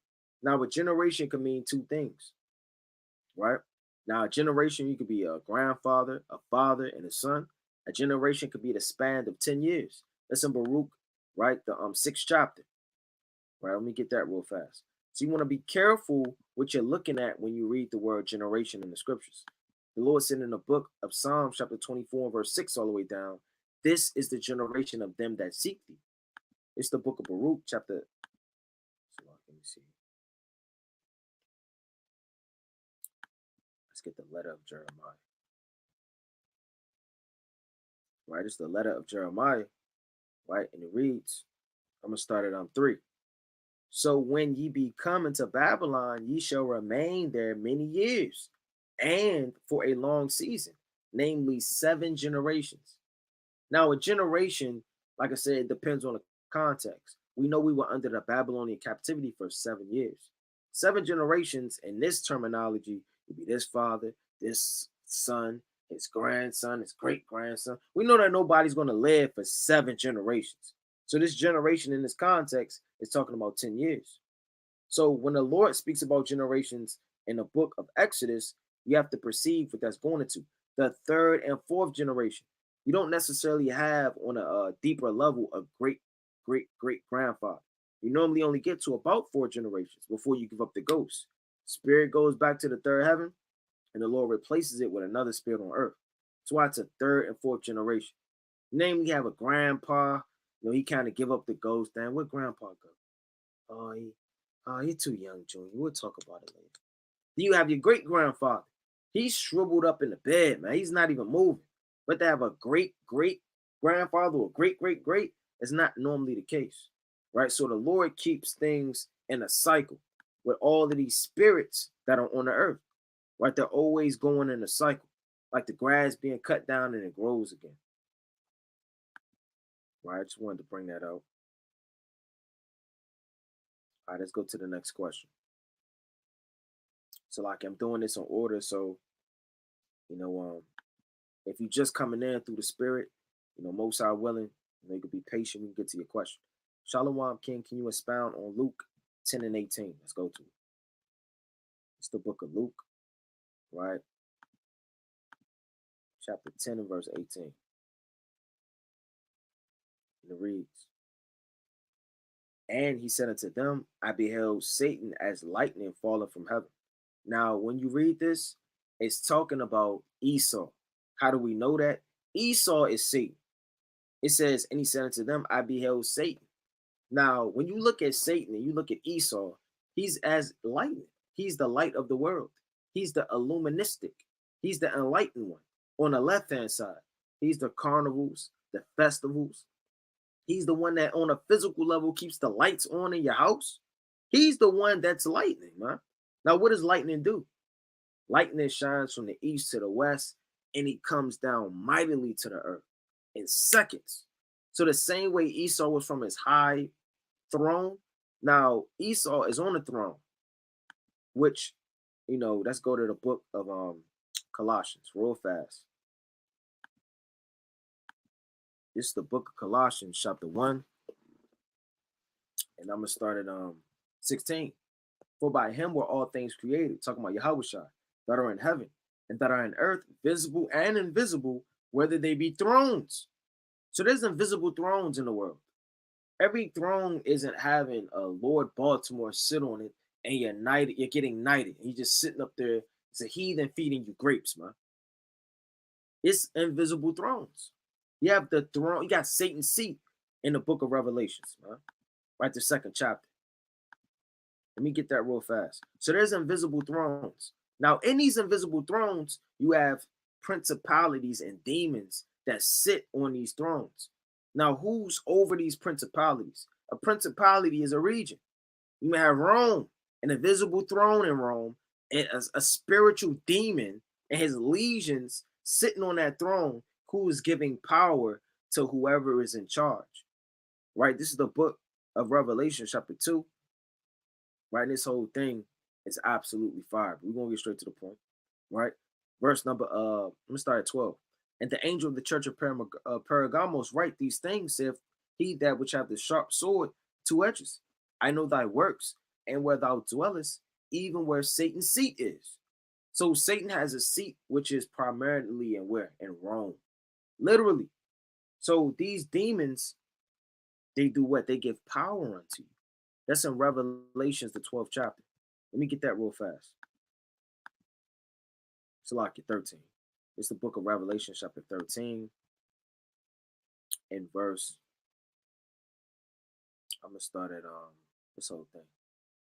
Now, a generation can mean two things, right? Now, a generation, you could be a grandfather, a father, and a son. A generation could be the span of 10 years. That's in Baruch, right? The 6th chapter. Right, let me get that real fast. So you want to be careful what you're looking at when you read the word generation in the scriptures. The Lord said in the book of Psalms, chapter 24, verse 6, all the way down, this is the generation of them that seek thee. It's the book of Baruch, chapter. Let me see. Let's get the letter of Jeremiah. right? It's the letter of Jeremiah, right? And it reads, I'm gonna start at 3. So when ye be come into Babylon, ye shall remain there many years, and for a long season, namely 7 generations. Now, a generation, like I said, it depends on the context. We know we were under the Babylonian captivity for 7 years. 7 generations in this terminology would be this father, this son, his grandson, his great grandson. We know that nobody's going to live for 7 generations. So, this generation in this context is talking about 10 years. So, when the Lord speaks about generations in the book of Exodus, you have to perceive what that's going into the third and fourth generation. You don't necessarily have on a deeper level a great grandfather. You normally only get to about 4 generations before you give up the ghost. Spirit goes back to the third heaven, and the Lord replaces it with another spirit on earth. That's why it's a third and fourth generation. Namely, you have a grandpa. He kind of give up the ghost. Then where grandpa go? You're too young, Junior. We'll talk about it later. Then you have your great grandfather. He's shriveled up in the bed, man. He's not even moving. But to have a great grandfather or great is not normally the case, right? So the Lord keeps things in a cycle with all of these spirits that are on the earth, right? They're always going in a cycle, like the grass being cut down and it grows again, right? I just wanted to bring that out. All right, let's go to the next question. So, like, I'm doing this in order, so if you're just coming in through the spirit, most are willing, you can be patient. We can get to your question. Shalom, King, can you expound on Luke 10 and 18? Let's go to it. It's the book of Luke, right? Chapter 10 and verse 18. And it reads, and he said unto them, I beheld Satan as lightning falling from heaven. Now, when you read this, it's talking about Esau. How do we know that? Esau is Satan. It says, and he said unto them, I beheld Satan. Now, when you look at Satan and you look at Esau, he's as lightning. He's the light of the world. He's the illuministic. He's the enlightened one. On the left-hand side, he's the carnivals, the festivals. He's the one that on a physical level keeps the lights on in your house. He's the one that's lightning, man. Now, what does lightning do? Lightning shines from the east to the west, and he comes down mightily to the earth in seconds. So the same way Esau was from his high throne, now Esau is on the throne, which, let's go to the book of Colossians real fast. This is the book of Colossians, chapter 1, and I'm going to start at 16. For by him were all things created, talking about Yahushua, that are in heaven and that are in earth, visible and invisible, whether they be thrones. So there's invisible thrones in the world. Every throne isn't having a Lord Baltimore sit on it and you're getting knighted. You're just sitting up there. It's a heathen feeding you grapes, man. It's invisible thrones. You have the throne, you got Satan's seat in the book of Revelations, man. Right, the second chapter. Let me get that real fast. So there's invisible thrones. Now, in these invisible thrones, you have principalities and demons that sit on these thrones. Now, who's over these principalities? A principality is a region. You may have Rome, an invisible throne in Rome, and a spiritual demon and his legions sitting on that throne who is giving power to whoever is in charge. Right? This is the book of Revelation, chapter 2. Right? This whole thing is absolutely fire. We're going to get straight to the point. Right? Verse number, let me start at 12. And the angel of the church of Pergamos write these things, saith he that which hath the sharp sword, 2 edges. I know thy works, and where thou dwellest, even where Satan's seat is. So Satan has a seat which is primarily in where? In Rome. Literally. So these demons, they do what? They give power unto you. That's in Revelations, the 12th chapter. Let me get that real fast. Salakia 13. It's the book of Revelation, chapter 13, and verse. I'm gonna start at this whole thing.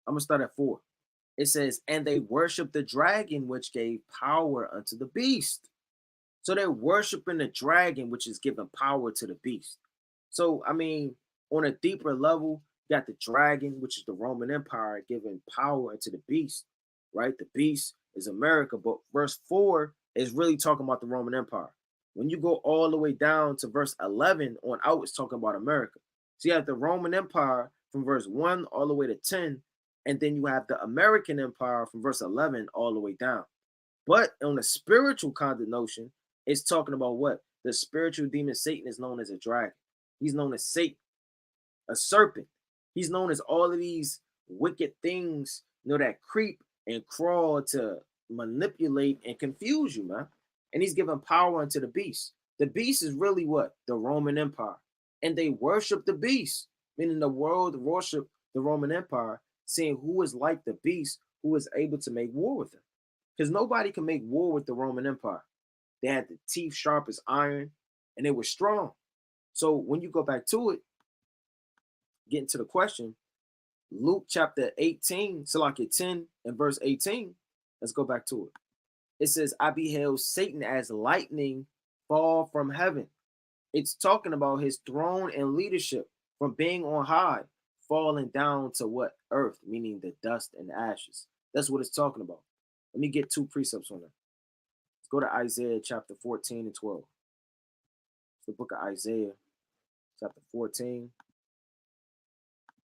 I'm gonna start at 4. It says, and they worship the dragon which gave power unto the beast. So they're worshiping the dragon, which is giving power to the beast. So, I mean, on a deeper level, you got the dragon, which is the Roman Empire, giving power into the beast, right? The beast is America, but verse 4 is really talking about the Roman Empire. When you go all the way down to verse 11 on out, it's talking about America. So you have the Roman Empire from verse 1 all the way to 10, and then you have the American Empire from verse 11 all the way down. But on a spiritual kind of notion, it's talking about what? The spiritual demon Satan is known as a dragon. He's known as Satan, a serpent. He's known as all of these wicked things, that creep and crawl to manipulate and confuse you, man. And he's giving power unto the beast. The beast is really what? The Roman Empire. And they worship the beast, meaning the world worship the Roman Empire, seeing who is like the beast, who is able to make war with him. Because nobody can make war with the Roman Empire. They had the teeth sharp as iron, and they were strong. So when you go back to it, getting to the question, Luke chapter 18, Salakia 10 and verse 18, let's go back to it. It says, I beheld Satan as lightning fall from heaven. It's talking about his throne and leadership from being on high, falling down to what? Earth, meaning the dust and ashes. That's what it's talking about. Let me get two precepts on that. Let's go to Isaiah chapter 14 and 12. It's the book of Isaiah chapter 14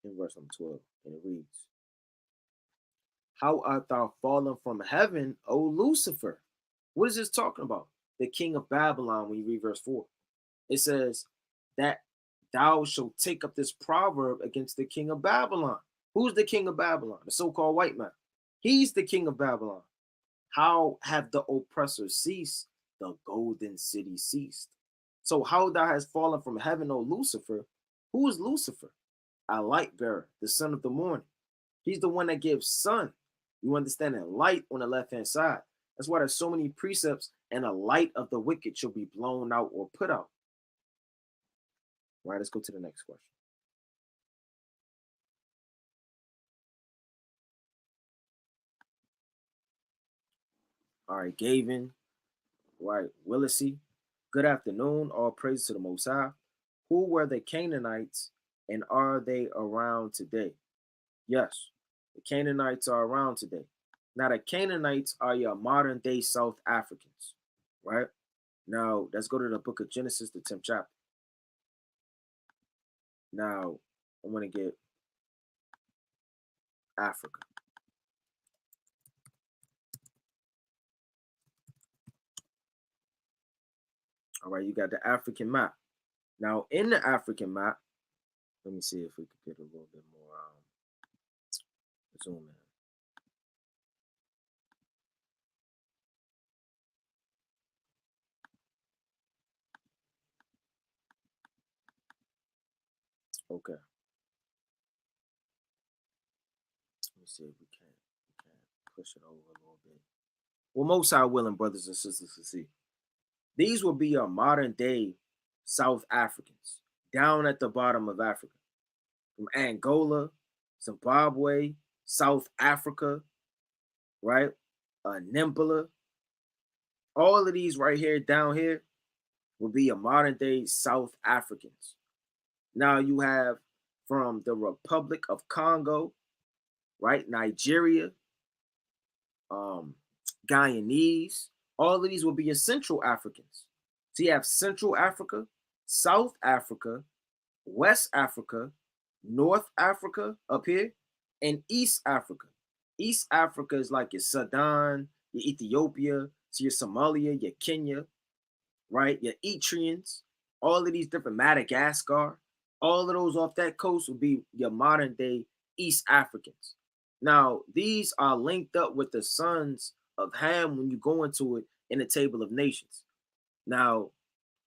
and verse number 12. And it reads, How art thou fallen from heaven, O Lucifer? What is this talking about? The king of Babylon, when you read verse 4. It says that thou shalt take up this proverb against the king of Babylon. Who's the king of Babylon? The so-called white man. He's the king of Babylon. How have the oppressors ceased? The golden city ceased. So how thou hast fallen from heaven, O Lucifer? Who is Lucifer? A light bearer, the son of the morning. He's the one that gives sun. You understand that? Light on the left-hand side. That's why there's so many precepts, and the light of the wicked shall be blown out or put out. All right, let's go to the next question. All right, Gavin, right, Willisy. Good afternoon. All praise to the Most High. Who were the Canaanites, and are they around today? Yes, the Canaanites are around today. Now, the Canaanites are your modern day South Africans, right? Now, let's go to the book of Genesis, the 10th chapter. Now, I'm going to get Africa. All right, you got the African map. Now, in the African map, let me see if we could get a little bit more zoom in. Okay. Let me see if we can push it over a little bit. Well, most are willing, brothers and sisters, to see. These will be your modern day South Africans down at the bottom of Africa. From Angola, Zimbabwe, South Africa, right? Nimbala. All of these right here down here will be your modern day South Africans. Now you have from the Republic of Congo, right? Nigeria, Guyanese. All of these will be your Central Africans. So you have Central Africa, South Africa, West Africa, North Africa up here, and East Africa. East Africa is like your Sudan, your Ethiopia, so your Somalia, your Kenya, right? Your Eritreans, all of these different Madagascar, all of those off that coast will be your modern day East Africans. Now, these are linked up with the sons of Ham when you go into it in the table of nations. Now,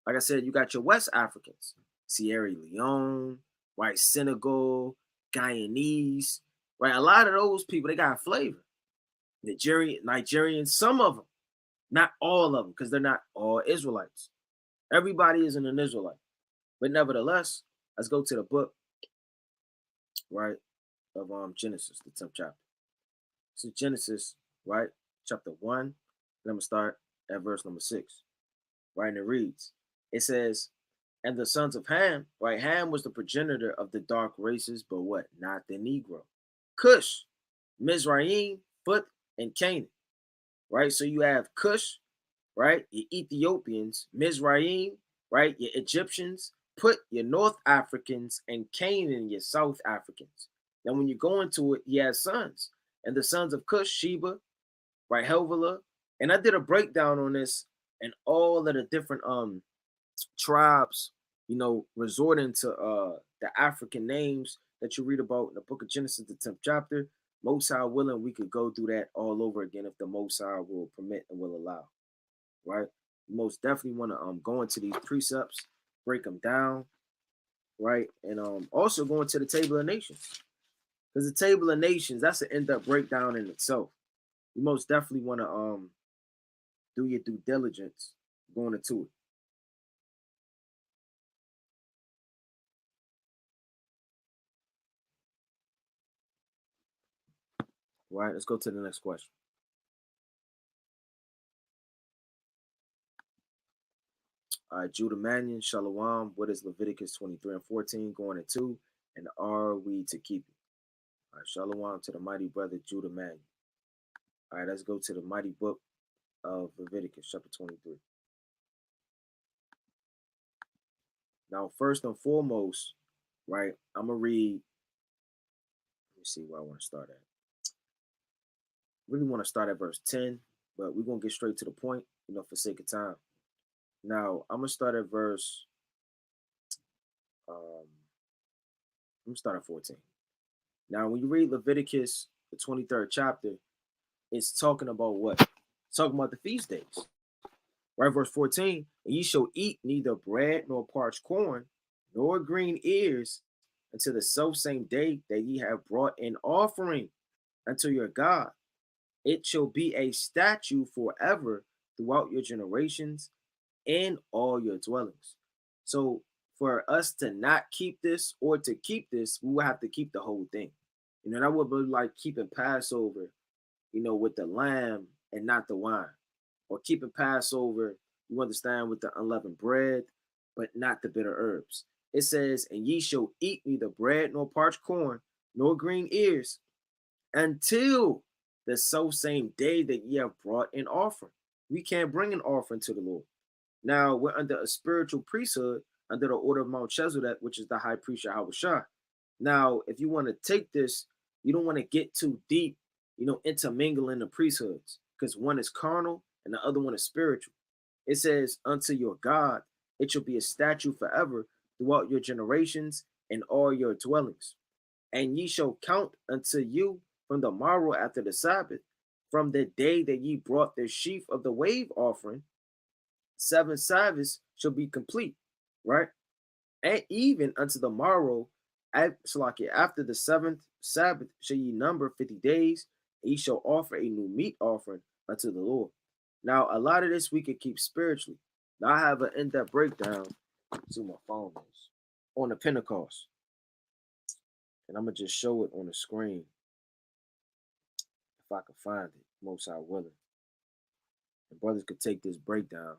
like I said, you got your West Africans, Sierra Leone, right? Senegal, Guyanese, right? A lot of those people, they got flavor. Nigerians, some of them, not all of them, because they're not all Israelites. Everybody isn't an Israelite. But nevertheless, let's go to the book, right, of Genesis, the 10th chapter. So Genesis, right, chapter 1, and I'm going to start at verse number 6. right? And it reads, it says, and the sons of Ham, right? Ham was the progenitor of the dark races, but what? Not the Negro. Cush, Mizraim, Phut, and Canaan, right? So you have Cush, right? Your Ethiopians, Mizraim, right? Your Egyptians, Put your North Africans, and Canaan, your South Africans. Now, when you go into it, he has sons. And the sons of Cush, Sheba, right? Helvela. And I did a breakdown on this and all of the different tribes, resorting to the African names that you read about in the book of Genesis, the 10th chapter. Most High willing, we could go through that all over again if the Most High will permit and will allow, right? You most definitely want to go into these precepts, break them down, right? And also go into the Table of Nations. Because the Table of Nations, that's an in-depth breakdown in itself. You most definitely want to do your due diligence going into it. Right, let's go to the next question. All right, Judah Mannion, Shalom. What is Leviticus 23 and 14 going into? And are we to keep it? All right, Shalom to the mighty brother Judah Mannion. All right, let's go to the mighty book of Leviticus, chapter 23. Now, first and foremost, right, I'm going to read. Let me see where I want to start at. Really want to start at verse 10, but we're going to get straight to the point, for sake of time. Now, I'm going to start at verse, I'm going to start at 14. Now, when you read Leviticus, the 23rd chapter, it's talking about what? It's talking about the feast days. Right, verse 14, and ye shall eat neither bread nor parched corn, nor green ears, until the self same day that ye have brought an offering unto your God. It shall be a statute forever throughout your generations in all your dwellings. So for us to not keep this or to keep this, we will have to keep the whole thing. That would be like keeping Passover, with the lamb and not the wine. Or keeping Passover, you understand, with the unleavened bread, but not the bitter herbs. It says, and ye shall eat neither bread nor parched corn, nor green ears, until the so same day that ye have brought an offering. We can't bring an offering to the Lord. Now, we're under a spiritual priesthood, under the order of Melchizedek, which is the high priest Yahushua. Now, if you want to take this, you don't want to get too deep, intermingling the priesthoods, because one is carnal and the other one is spiritual. It says, unto your God, it shall be a statute forever throughout your generations and all your dwellings. And ye shall count unto you from the morrow after the Sabbath, from the day that ye brought the sheaf of the wave offering, 7 Sabbaths shall be complete, right? And even unto the morrow, after the 7th Sabbath, shall ye number 50 days, and ye shall offer a new meat offering unto the Lord. Now, a lot of this we could keep spiritually. Now, I have an in-depth breakdown. Let's see what my phone is on the Pentecost. And I'm going to just show it on the screen if I can find it, most I willing. And brothers could take this breakdown.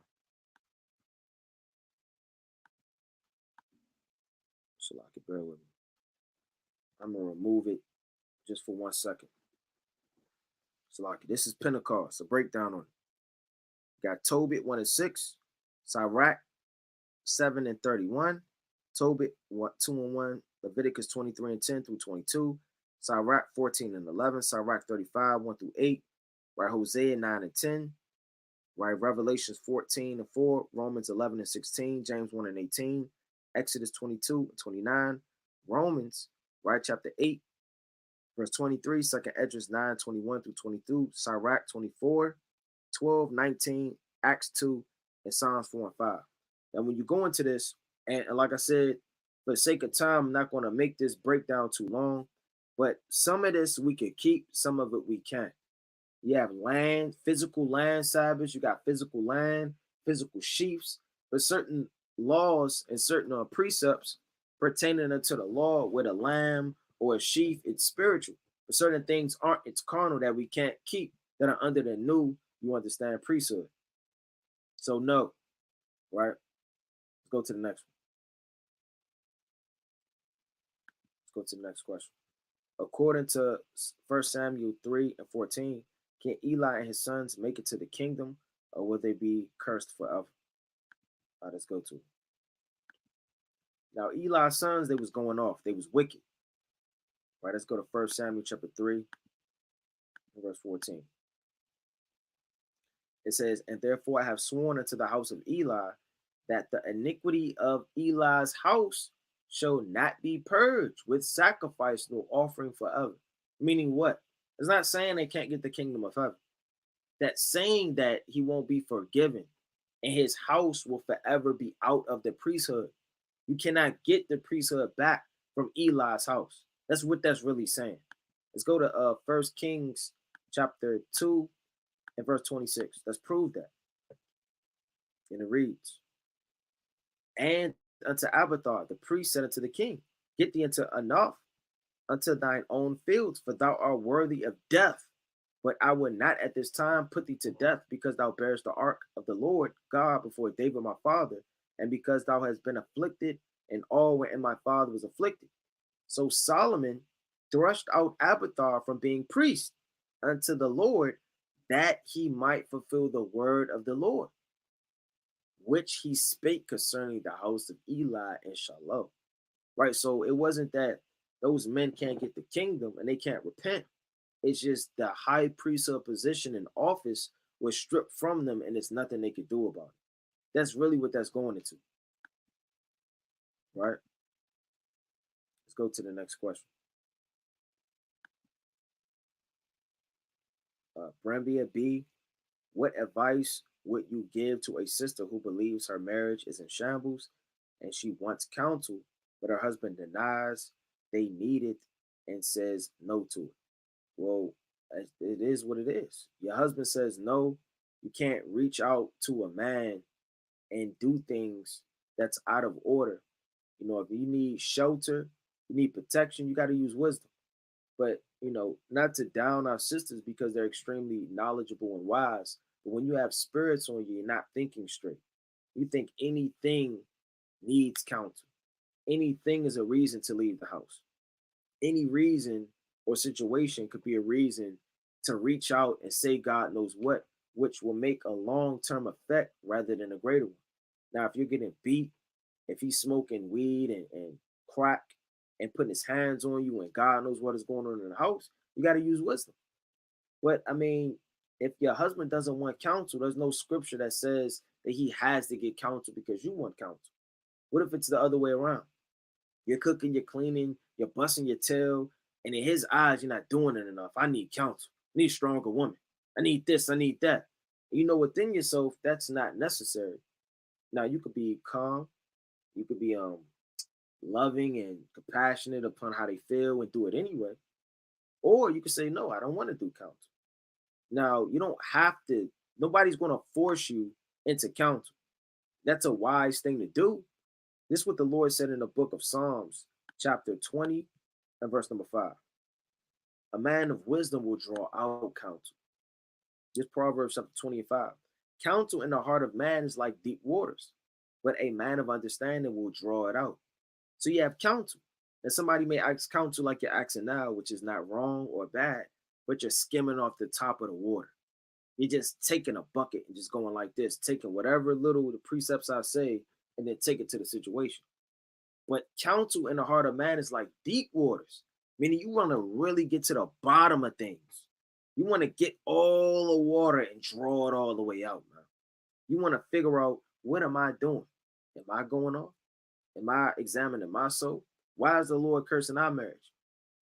So I can bear with me. I'm going to remove it just for 1 second. So like this is Pentecost, a breakdown on it. Got Tobit 1 and 6, Sirach 7 and 31, Tobit 2 and 1, Leviticus 23 and 10 through 22, Sirach 14 and 11, Sirach 35, 1 through 8, right? Hosea 9 and 10, right? Revelations 14 and 4, Romans 11 and 16, James 1 and 18, Exodus 22 and 29, Romans, right? Chapter 8, verse 23, 2nd Esdras 9, 21 through 22, Sirach 24, 12, 19, Acts 2, and Psalms 4 and 5. And when you go into this, and like I said, for the sake of time, I'm not going to make this breakdown too long, but some of this we could keep, some of it we can't. You have land, physical land Sabbaths, you got physical land, physical sheaves, but certain laws and certain precepts pertaining unto the law with a lamb or a sheaf, it's spiritual. But certain things aren't, it's carnal that we can't keep, that are under the new, you understand, priesthood. So no, right? Let's go to the next one. Let's go to the next question. According to 1 Samuel 3 and 14, can Eli and his sons make it to the kingdom, or will they be cursed forever? All right, let's go to it. Now, Eli's sons, they was going off. They was wicked. Right, let's go to 1 Samuel chapter 3, verse 14. It says, and therefore I have sworn unto the house of Eli that the iniquity of Eli's house shall not be purged with sacrifice nor offering forever. Meaning what? It's not saying they can't get the kingdom of heaven. That's saying that he won't be forgiven and his house will forever be out of the priesthood. You cannot get the priesthood back from Eli's house. That's what that's really saying. Let's go to 1 Kings chapter 2 and verse 26. Let's prove that. And it reads, and unto Abathar, the priest said unto the king, get thee into enough unto thine own fields, for thou art worthy of death. But I would not at this time put thee to death, because thou bearest the ark of the Lord God before David my father, and because thou hast been afflicted in all wherein my father was afflicted. So Solomon thrust out Abathar from being priest unto the Lord, that he might fulfill the word of the Lord, which he spake concerning the house of Eli and Shiloh. Right? So it wasn't that those men can't get the kingdom and they can't repent. It's just the high priesthood position and office was stripped from them, and it's nothing they could do about it. That's really what that's going into. Right? Let's go to the next question. Brambia B, what advice would you give to a sister who believes her marriage is in shambles and she wants counsel, but her husband denies they need it and says no to it? Well, it is what it is. Your husband says no. You can't reach out to a man and do things that's out of order. You know, if you need shelter, you need protection, you got to use wisdom. But, you know, not to down our sisters because they're extremely knowledgeable and wise. But when you have spirits on you, you're not thinking straight. You think anything needs counsel. Anything is a reason to leave the house. Any reason or situation could be a reason to reach out and say God knows what, which will make a long-term effect rather than a greater one. Now, if you're getting beat, if he's smoking weed and crack and putting his hands on you and God knows what is going on in the house, you got to use wisdom. But I mean, if your husband doesn't want counsel, there's no scripture that says that he has to get counsel because you want counsel. What if it's the other way around? You're cooking, you're cleaning, you're busting your tail, and in his eyes, you're not doing it enough. I need counsel. I need a stronger woman. I need this, I need that. You know, within yourself, that's not necessary. Now, you could be calm, you could be loving and compassionate upon how they feel and do it anyway. Or you could say, no, I don't want to do counsel. Now, you don't have to, nobody's going to force you into counsel. That's a wise thing to do. This is what the Lord said in the book of Psalms, chapter 20 and verse number 5. A man of wisdom will draw out counsel. This Proverbs chapter 25. Counsel in the heart of man is like deep waters, but a man of understanding will draw it out. So you have counsel. And somebody may ask counsel like you're asking now, which is not wrong or bad, but you're skimming off the top of the water. You're just taking a bucket and just going like this, taking whatever little the precepts I say and then take it to the situation. But counsel in the heart of man is like deep waters, meaning you want to really get to the bottom of things. You want to get all the water and draw it all the way out, man. You want to figure out, what am I doing? Am I going off? Am I examining my soul? Why is the Lord cursing our marriage?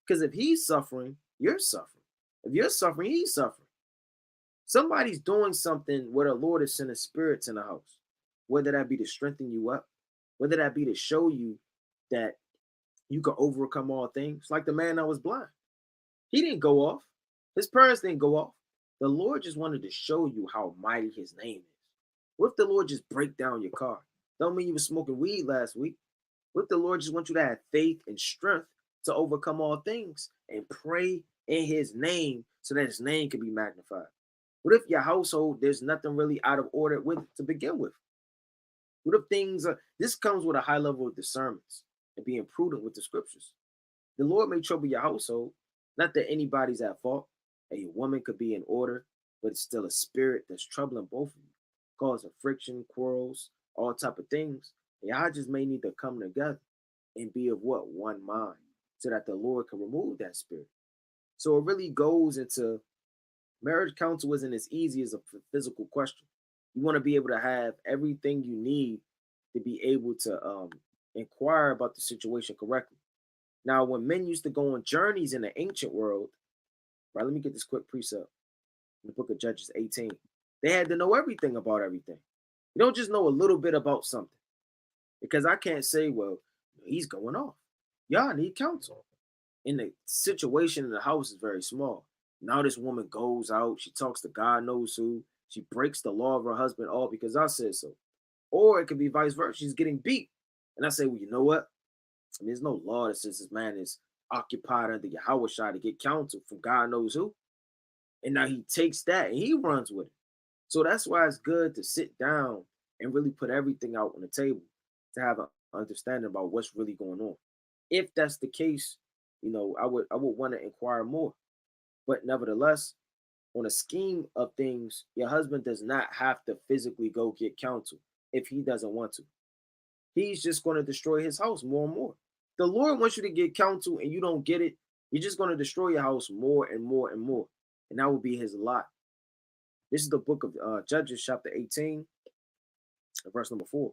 Because if he's suffering, you're suffering. If you're suffering, he's suffering. Somebody's doing something where the Lord is sending spirits in the house, whether that be to strengthen you up, whether that be to show you that you can overcome all things. Like the man that was blind. He didn't go off. His parents didn't go off. The Lord just wanted to show you how mighty his name is. What if the Lord just break down your car? Don't mean you were smoking weed last week. What if the Lord just wants you to have faith and strength to overcome all things and pray in his name so that his name can be magnified? What if your household, there's nothing really out of order with to begin with? What if things this comes with a high level of discernment and being prudent with the scriptures. The Lord may trouble your household, not that anybody's at fault. A woman could be in order, but it's still a spirit that's troubling both of you, causing friction, quarrels, all type of things. And y'all just may need to come together and be of what? One mind, so that the Lord can remove that spirit. So it really goes into marriage counsel isn't as easy as a physical question. You want to be able to have everything you need to be able to inquire about the situation correctly. Now, when men used to go on journeys in the ancient world, right? Let me get this quick precept in the book of Judges 18. They had to know everything about everything. You don't just know a little bit about something. Because I can't say, well, he's going off. Y'all need counsel. And the situation in the house is very small. Now this woman goes out, she talks to God knows who, she breaks the law of her husband, all because I said so. Or it could be vice versa. She's getting beat. And I say, well, you know what? I mean, there's no law that says this man is occupied under Yahweh Shai to get counsel from God knows who. And now he takes that and he runs with it. So that's why it's good to sit down and really put everything out on the table to have an understanding about what's really going on. If that's the case, I would want to inquire more. But nevertheless, on a scheme of things, your husband does not have to physically go get counsel if he doesn't want to. He's just going to destroy his house more and more. The Lord wants you to get counsel and you don't get it, you're just going to destroy your house more and more and more. And that will be his lot. This is the book of Judges, chapter 18, verse number 4.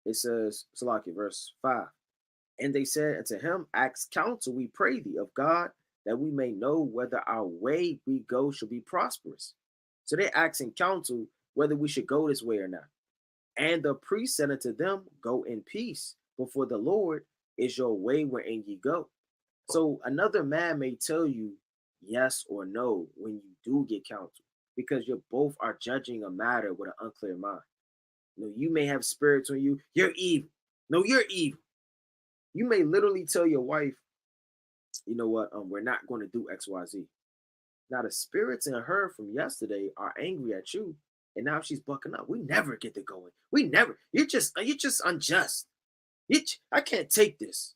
It says, Salaki, verse 5. And they said unto him, ask counsel, we pray thee, of God, that we may know whether our way we go shall be prosperous. So they're asking counsel whether we should go this way or not. And the priest said unto them, go in peace, before the Lord is your way wherein ye go. So another man may tell you yes or no when you do get counsel, because you both are judging a matter with an unclear mind. You may have spirits on you. You're evil. No, you're evil. You may literally tell your wife, you know what, we're not going to do XYZ. Now the spirits in her from yesterday are angry at you, and now she's bucking up. We never get to going. We never. You're just unjust. I can't take this.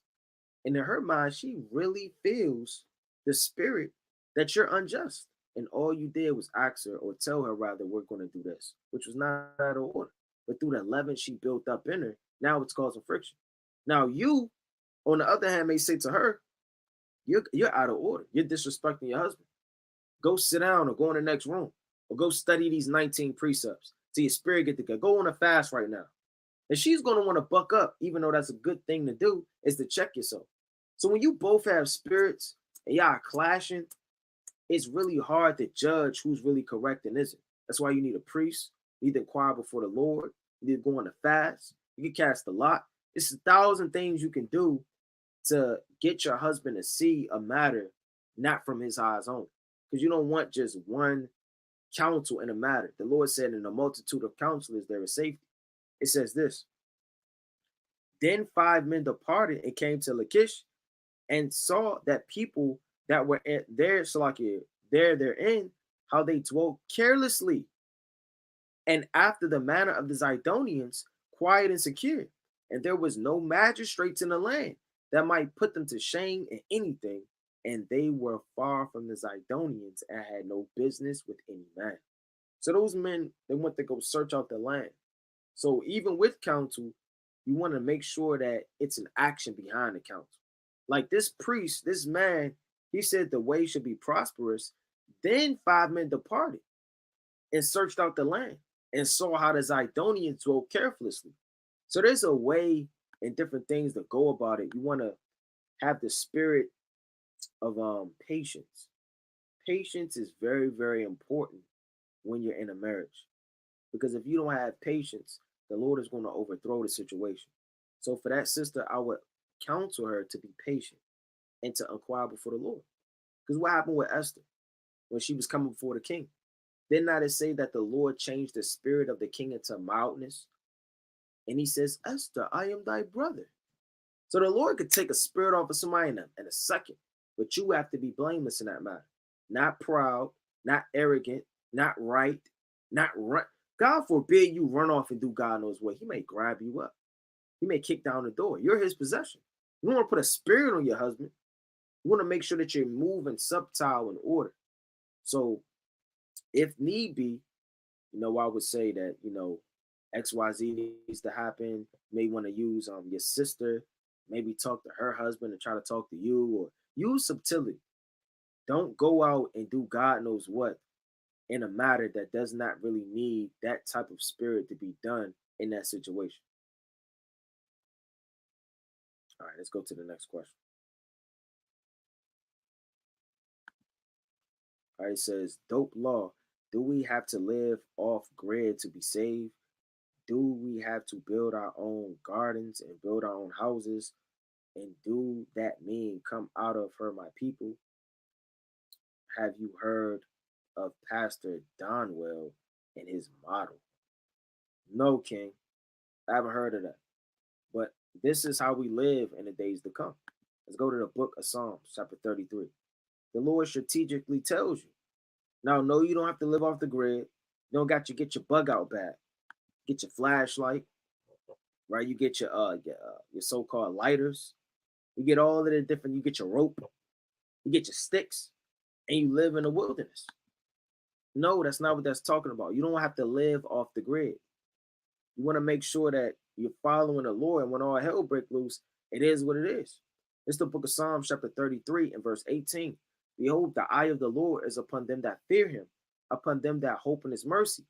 And in her mind, she really feels the spirit that you're unjust. And all you did was ask her, or tell her rather, we're going to do this, which was not out of order. But through the leaven she built up in her, now it's causing friction. Now you, on the other hand, may say to her, you're out of order. You're disrespecting your husband. Go sit down or go in the next room or go study these 19 precepts so your spirit get to go on a fast right now. And she's going to want to buck up, even though that's a good thing to do, is to check yourself. So when you both have spirits and y'all clashing, it's really hard to judge who's really correct and isn't. That's why you need a priest. You need to inquire before the Lord. You need to go on a fast. You can cast a lot. It's 1,000 things you can do to get your husband to see a matter not from his eyes only. Because you don't want just one counsel in a matter. The Lord said, in a multitude of counselors, there is safety. It says this. Then 5 men departed and came to Lachish and saw that people that were there, therein, how they dwelt carelessly. And after the manner of the Zidonians, quiet and secure. And there was no magistrates in the land that might put them to shame in anything. And they were far from the Zidonians and had no business with any man. So those men, they went to go search out the land. So even with counsel, you want to make sure that it's an action behind the counsel. Like this priest, this man, he said the way should be prosperous. Then 5 men departed and searched out the land and saw how the Zidonians dwelt carelessly. So there's a way and different things to go about it. You want to have the spirit of patience. Patience is very, very important when you're in a marriage. Because if you don't have patience, the Lord is going to overthrow the situation. So for that sister, I would counsel her to be patient and to inquire before the Lord. Because what happened with Esther when she was coming before the king? Did not it say that the Lord changed the spirit of the king into mildness? And he says, Esther, I am thy brother. So the Lord could take a spirit off of somebody in a second, but you have to be blameless in that matter. Not proud, not arrogant, not right, not right. God forbid you run off and do God knows what. He may grab you up. He may kick down the door. You're his possession. You don't want to put a spirit on your husband. You want to make sure that you're moving subtile in order. So if need be, I would say that, XYZ needs to happen. You may want to use your sister, maybe talk to her husband and try to talk to you, or use subtlety. Don't go out and do God knows what in a matter that does not really need that type of spirit to be done in that situation. All right, let's go to the next question. All right, it says, dope law. Do we have to live off grid to be saved? Do we have to build our own gardens and build our own houses? And do that mean come out of her, my people? Have you heard of Pastor Donwell and his model? No, King. I haven't heard of that. But this is how we live in the days to come. Let's go to the book of Psalms, chapter 33. The Lord strategically tells you. Now, no, you don't have to live off the grid. You don't got to get your bug out bag. Get your flashlight, right? You get your so-called lighters. You get all of the different, you get your rope, you get your sticks, and you live in the wilderness. No, that's not what that's talking about. You don't have to live off the grid. You want to make sure that you're following the Lord, and when all hell breaks loose, it is what it is. It's the book of Psalms, chapter 33, and verse 18. Behold, the eye of the Lord is upon them that fear him, upon them that hope in his mercy,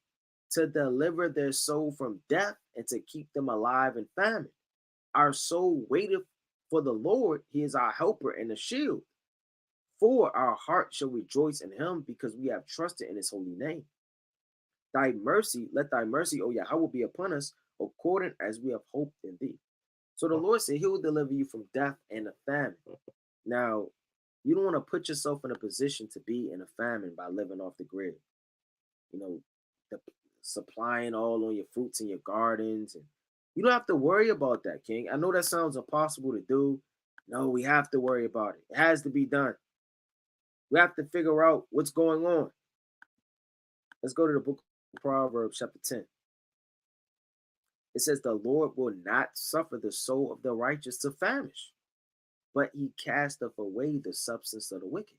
to deliver their soul from death and to keep them alive in famine. Our soul waiteth for the Lord. He is our helper and a shield. For our heart shall rejoice in him, because we have trusted in his holy name. Let thy mercy, O Yahweh, be upon us, according as we have hoped in thee. So the Lord said he will deliver you from death and a famine. Now, you don't want to put yourself in a position to be in a famine by living off the grid. The supplying all on your fruits in your gardens, and you don't have to worry about that, King. I know that sounds impossible to do. No, we have to worry about it. It has to be done. We have to figure out what's going on. Let's go to the book of Proverbs, chapter 10. It says, the Lord will not suffer the soul of the righteous to famish, but he casteth away the substance of the wicked.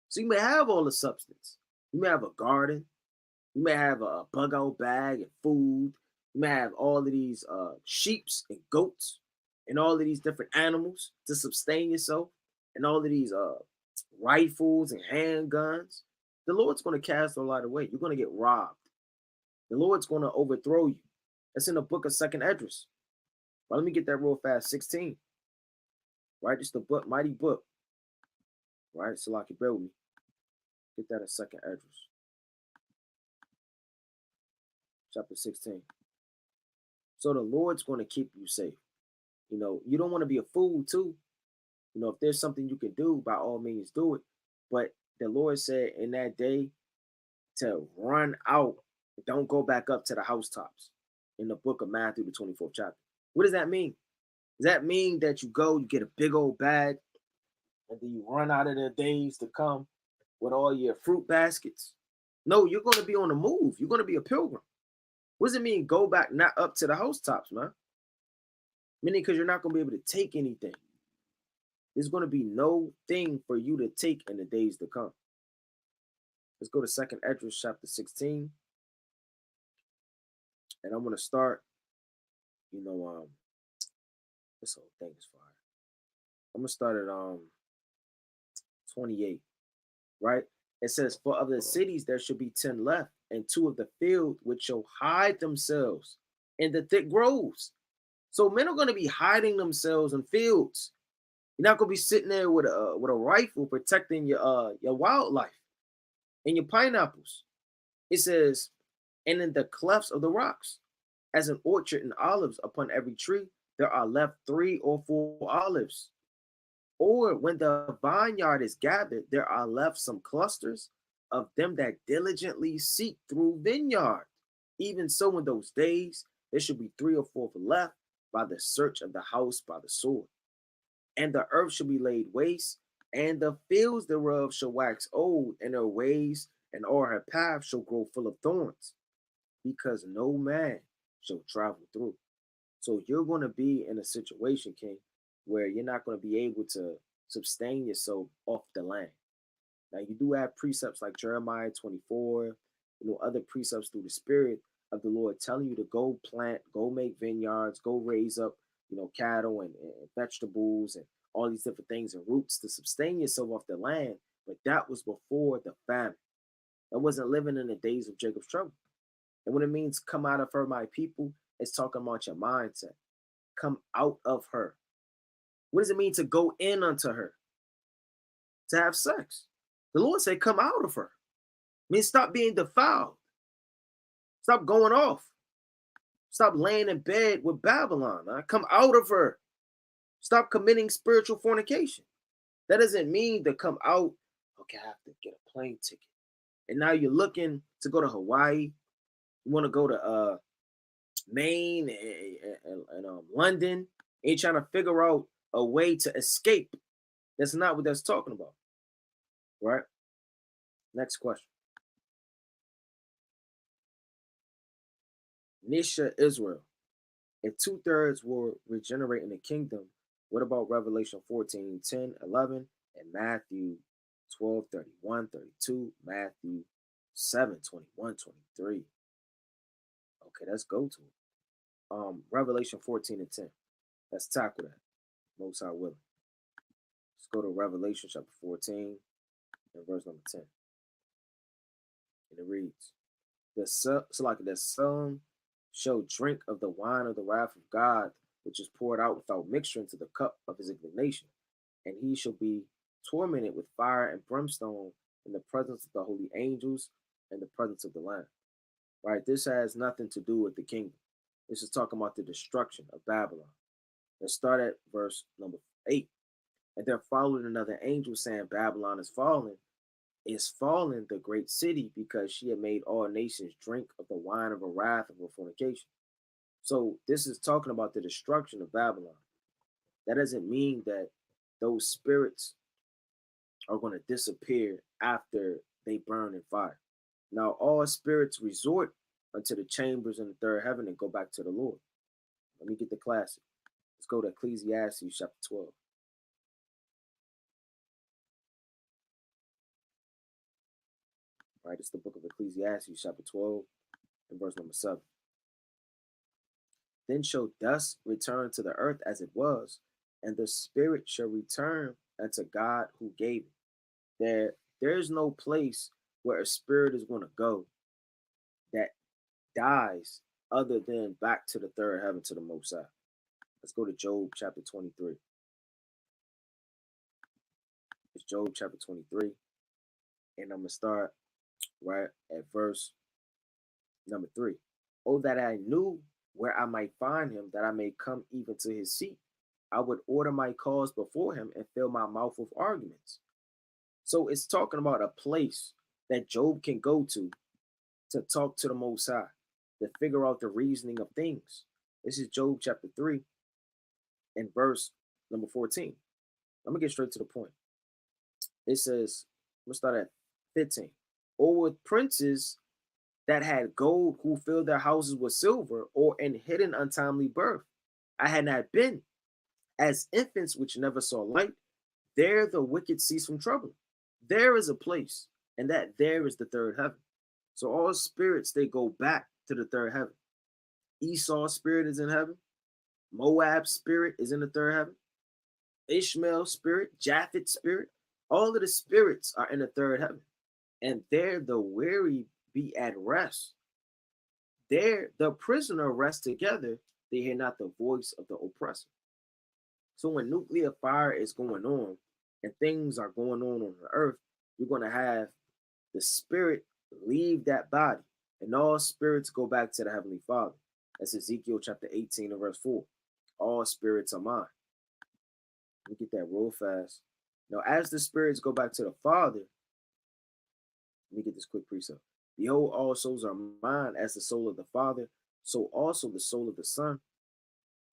So you may have all the substance. You may have a garden. You may have a bug out bag and food. You may have all of these sheeps and goats and all of these different animals to sustain yourself, and all of these rifles and handguns. The Lord's going to cast a lot away. You're going to get robbed. The Lord's going to overthrow you. That's in the book of Second Esdras. Well, let me get that real fast. 16. Right? It's the book, mighty book. Right? So like you bear with me. Get that in Second Esdras. Chapter 16. So the Lord's going to keep you safe. You don't want to be a fool too. If there's something you can do, by all means do it. But the Lord said in that day to run out, don't go back up to the housetops, in the book of Matthew, the 24th chapter. What does that mean? Does that mean that you get a big old bag, and then you run out of the days to come with all your fruit baskets? No, you're going to be on the move. You're going to be a pilgrim. What does it mean, go back not up to the housetops, man? Meaning because you're not going to be able to take anything. There's going to be no thing for you to take in the days to come. Let's go to Second Esdras chapter 16. And I'm going to start, this whole thing is fire. I'm going to start at 28, right? It says, for of the cities there should be 10 left, and 2 of the field which shall hide themselves in the thick groves. So men are going to be hiding themselves in fields. You're not going to be sitting there with a rifle protecting your wildlife and your pineapples. It says, and in the clefts of the rocks, as an orchard and olives upon every tree, there are left 3 or 4 olives. Or when the vineyard is gathered, there are left some clusters of them that diligently seek through vineyard. Even so, in those days, there should be 3 or 4 left by the search of the house by the sword. And the earth shall be laid waste, and the fields thereof shall wax old, and her ways and all her paths shall grow full of thorns. because no man shall travel through. So you're going to be in a situation, King, where you're not going to be able to sustain yourself off the land. Now you do have precepts like Jeremiah 24, other precepts through the Spirit of the Lord telling you to go plant, go make vineyards, go raise up, cattle and vegetables and all these different things and roots to sustain yourself off the land. But that was before the famine. That wasn't living in the days of Jacob's trouble. And when it means come out of her, my people, it's talking about your mindset. Come out of her. What does it mean to go in unto her? To have sex. The Lord said, come out of her. I mean, stop being defiled. Stop going off. Stop laying in bed with Babylon. Huh? Come out of her. Stop committing spiritual fornication. That doesn't mean to come out, okay, I have to get a plane ticket. And now you're looking to go to Hawaii. You want to go to Maine and London. And you're trying to figure out a way to escape. That's not what that's talking about. Right? Next question. Nisha Israel. If 2/3 will regenerate in the kingdom, what about Revelation 14, 10, 11, and Matthew 12, 31, 32, Matthew 7, 21, 23? Okay, let's go to it. Revelation 14 and 10. Let's tackle that. Most High willing. Let's go to Revelation chapter 14 and verse number 10. And it reads, the son shall drink of the wine of the wrath of God, which is poured out without mixture into the cup of his indignation. And he shall be tormented with fire and brimstone in the presence of the holy angels and the presence of the Lamb. Right? This has nothing to do with the kingdom. This is talking about the destruction of Babylon. Let's start at verse number 8. And there followed another angel saying, Babylon is fallen the great city, because she had made all nations drink of the wine of her wrath of her fornication. So this is talking about the destruction of Babylon. That doesn't mean that those spirits are going to disappear after they burn in fire. Now all spirits resort unto the chambers in the third heaven and go back to the Lord. Let me get the classic. Let's go to Ecclesiastes chapter 12. Right, it's the book of Ecclesiastes, chapter 12, and verse number 7. Then shall dust return to the earth as it was, and the spirit shall return unto God who gave it. There is no place where a spirit is going to go that dies other than back to the third heaven, to the Most High. Let's go to Job chapter 23. It's Job chapter 23, and I'm going to start right at verse number 3. Oh, that I knew where I might find him, that I may come even to his seat. I would order my cause before him and fill my mouth with arguments. So it's talking about a place that Job can go to talk to the Most High, to figure out the reasoning of things. This is Job chapter 3 and verse number 14. I'm going to get straight to the point. It says, I'm going to start at 15. Or with princes that had gold, who filled their houses with silver, or in hidden untimely birth, I had not been. As infants which never saw light, there the wicked cease from trouble. There is a place, and that there is the third heaven. So all spirits, they go back to the third heaven. Esau's spirit is in heaven. Moab's spirit is in the third heaven. Ishmael's spirit, Japheth's spirit, all of the spirits are in the third heaven. And there the weary be at rest. There the prisoner rests together, they hear not the voice of the oppressor. So when nuclear fire is going on and things are going on the earth, you're going to have the spirit leave that body, and all spirits go back to the Heavenly Father. That's Ezekiel chapter 18 and verse 4. All spirits are mine. Let me get that real fast. Now, as the spirits go back to the Father, let me get this quick precept. Behold, all souls are mine, as the soul of the Father, so also the soul of the Son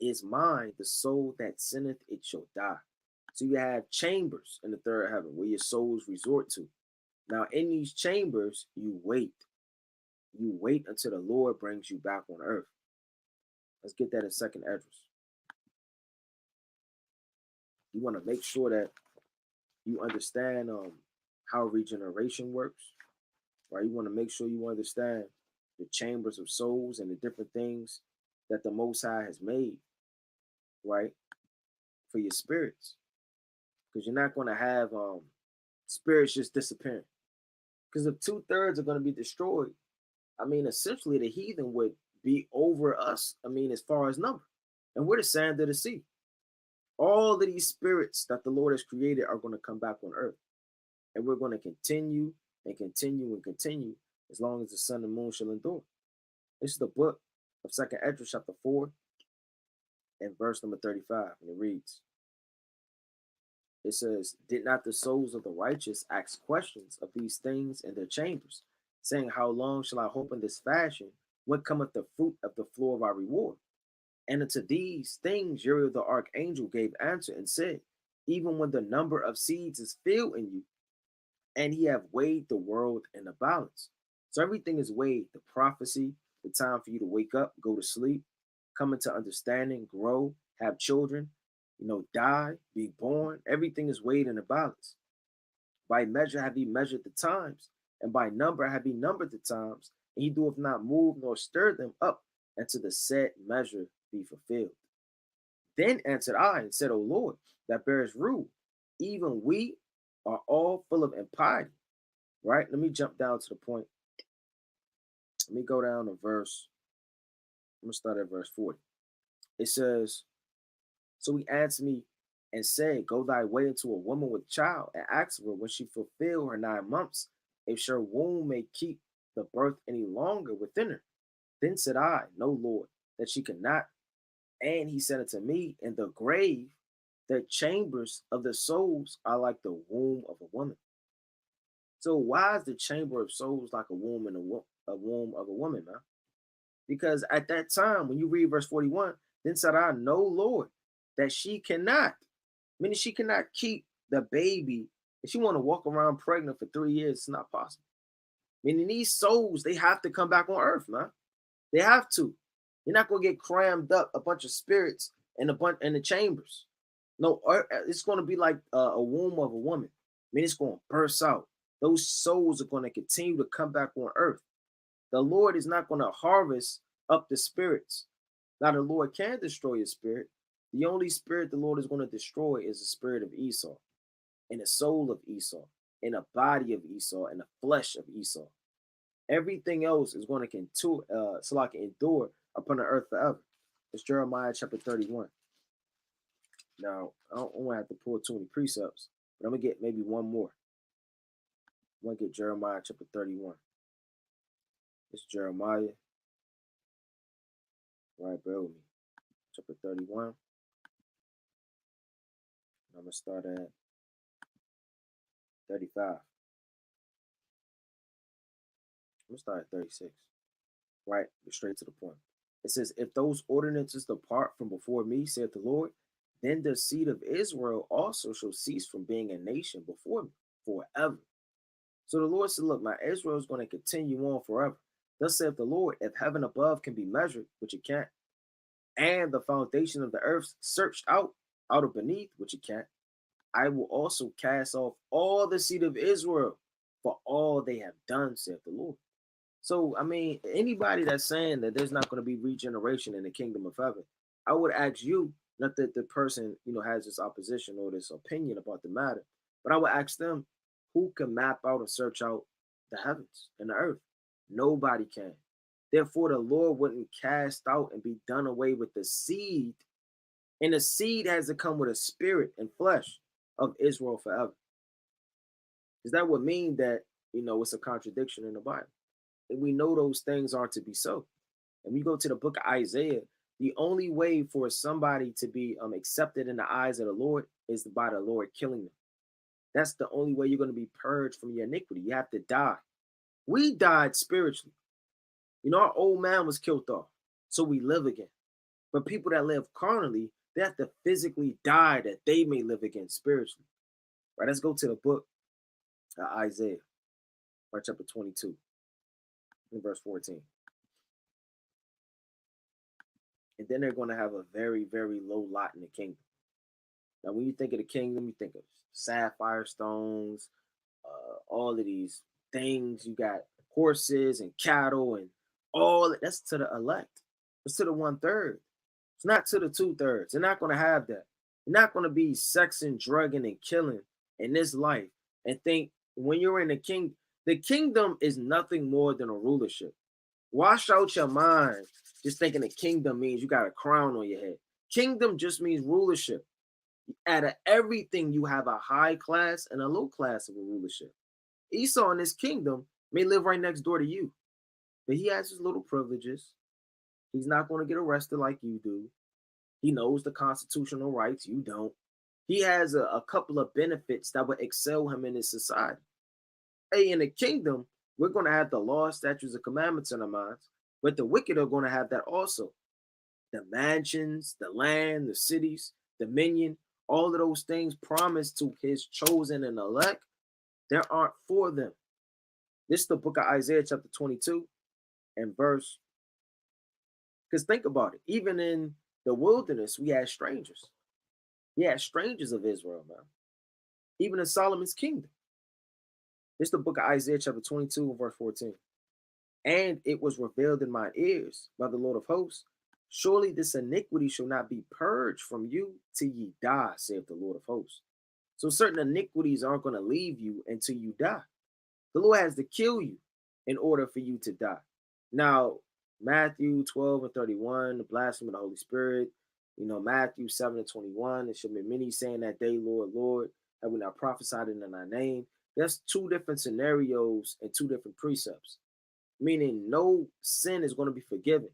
is mine. The soul that sinneth, it shall die. So you have chambers in the third heaven where your souls resort to. Now, in these chambers, you wait. You wait until the Lord brings you back on earth. Let's get that in second Esdras. You want to make sure that you understand how regeneration works, right? You want to make sure you understand the chambers of souls and the different things that the Most High has made, right, for your spirits. Because you're not going to have spirits just disappearing. Because if 2/3 are going to be destroyed, I mean, essentially the heathen would be over us, I mean, as far as number. And we're the sand of the sea. All of these spirits that the Lord has created are going to come back on earth. And we're going to continue and continue and continue as long as the sun and moon shall endure. This is the book of 2nd Esdras chapter 4 and verse number 35. And it reads, it says, did not the souls of the righteous ask questions of these things in their chambers, saying, how long shall I hope in this fashion? When cometh the fruit of the floor of our reward? And unto these things Uriel the archangel gave answer and said, even when the number of seeds is filled in you, and he have weighed the world in a balance. So everything is weighed, the prophecy, the time for you to wake up, go to sleep, come into understanding, grow, have children, die, be born. Everything is weighed in a balance. By measure have he measured the times, and by number have he numbered the times, and he doeth not move nor stir them up until the said measure be fulfilled. Then answered I and said, O Lord, that bearest rule, even we are all full of impiety. Right? Let me jump down to the point. Let me go down to verse. I'm going to start at verse 40. It says, so he answered me and said, go thy way into a woman with child, and ask her when she fulfill her 9 months, if her womb may keep the birth any longer within her. Then said I, no, Lord, that she cannot. And he said unto me, in the grave, the chambers of the souls are like the womb of a woman. So why is the chamber of souls like a womb and a womb of a woman, man? Because at that time, when you read verse 41, then said I, no, Lord, that she cannot, meaning she cannot keep the baby. If she want to walk around pregnant for 3 years, it's not possible. Meaning these souls, they have to come back on earth, man. They have to. You're not going to get crammed up a bunch of spirits in the chambers. No, it's going to be like a womb of a woman. I mean, it's going to burst out. Those souls are going to continue to come back on earth. The Lord is not going to harvest up the spirits. Now, the Lord can destroy a spirit. The only spirit the Lord is going to destroy is the spirit of Esau, and the soul of Esau, and the body of Esau, and the flesh of Esau. Everything else is going to endure upon the earth forever. It's Jeremiah chapter 31. Now, I don't want to have to pull too many precepts, but I'm going to get maybe one more. I'm going to get Jeremiah chapter 31. It's Jeremiah. Right, bear with me. Chapter 31. I'm going to start at 35. I'm going to start at 36. Right, get straight to the point. It says, if those ordinances depart from before me, saith the Lord, then the seed of Israel also shall cease from being a nation before me forever. So the Lord said, look, my Israel is going to continue on forever. Thus saith the Lord, if heaven above can be measured, which it can't, and the foundation of the earth searched out of beneath, which it can't, I will also cast off all the seed of Israel for all they have done, saith the Lord. So, I mean, anybody that's saying that there's not going to be regeneration in the kingdom of heaven, I would ask you, not that the person, has this opposition or this opinion about the matter, but I would ask them, who can map out and search out the heavens and the earth? Nobody can. Therefore, the Lord wouldn't cast out and be done away with the seed. And the seed has to come with a spirit and flesh of Israel forever. Because that would mean that, it's a contradiction in the Bible. And we know those things are to be so. And we go to the book of Isaiah, the only way for somebody to be accepted in the eyes of the Lord is by the Lord killing them. That's the only way you're going to be purged from your iniquity. You have to die. We died spiritually. Our old man was killed off, so we live again. But people that live carnally, they have to physically die that they may live again spiritually. Right, let's go to the book of Isaiah, right, chapter 22. in verse 14. And then they're going to have a very, very low lot in the kingdom. Now, when you think of the kingdom, you think of sapphire stones, all of these things. You got horses and cattle and all that's to the elect. It's to the 1/3. It's not to the 2/3. They're not going to have that. You're not going to be sexing, drugging, and killing in this life and think when you're in the kingdom is nothing more than a rulership. Wash out your mind just thinking the kingdom means you got a crown on your head. Kingdom just means rulership. Out of everything, you have a high class and a low class of a rulership. Esau in his kingdom may live right next door to you, but he has his little privileges. He's not going to get arrested like you do. He knows the constitutional rights. You don't. He has a couple of benefits that would excel him in his society. Hey, in the kingdom, we're going to have the law, statutes, and commandments in our minds, but the wicked are going to have that also. The mansions, the land, the cities, dominion, all of those things promised to his chosen and elect, there aren't for them. This is the book of Isaiah, chapter 22, and verse. Because think about it. Even in the wilderness, we had strangers. We had strangers of Israel, man. Even in Solomon's kingdom. This is the book of Isaiah, chapter 22, verse 14. And it was revealed in mine ears by the Lord of hosts. Surely this iniquity shall not be purged from you till ye die, saith the Lord of hosts. So certain iniquities aren't going to leave you until you die. The Lord has to kill you in order for you to die. Now, Matthew 12 and 31, the blasphemy of the Holy Spirit. Matthew 7 and 21, there shall be many saying that day, Lord, Lord, have we not prophesied in thy name? That's two different scenarios and two different precepts, meaning no sin is going to be forgiven.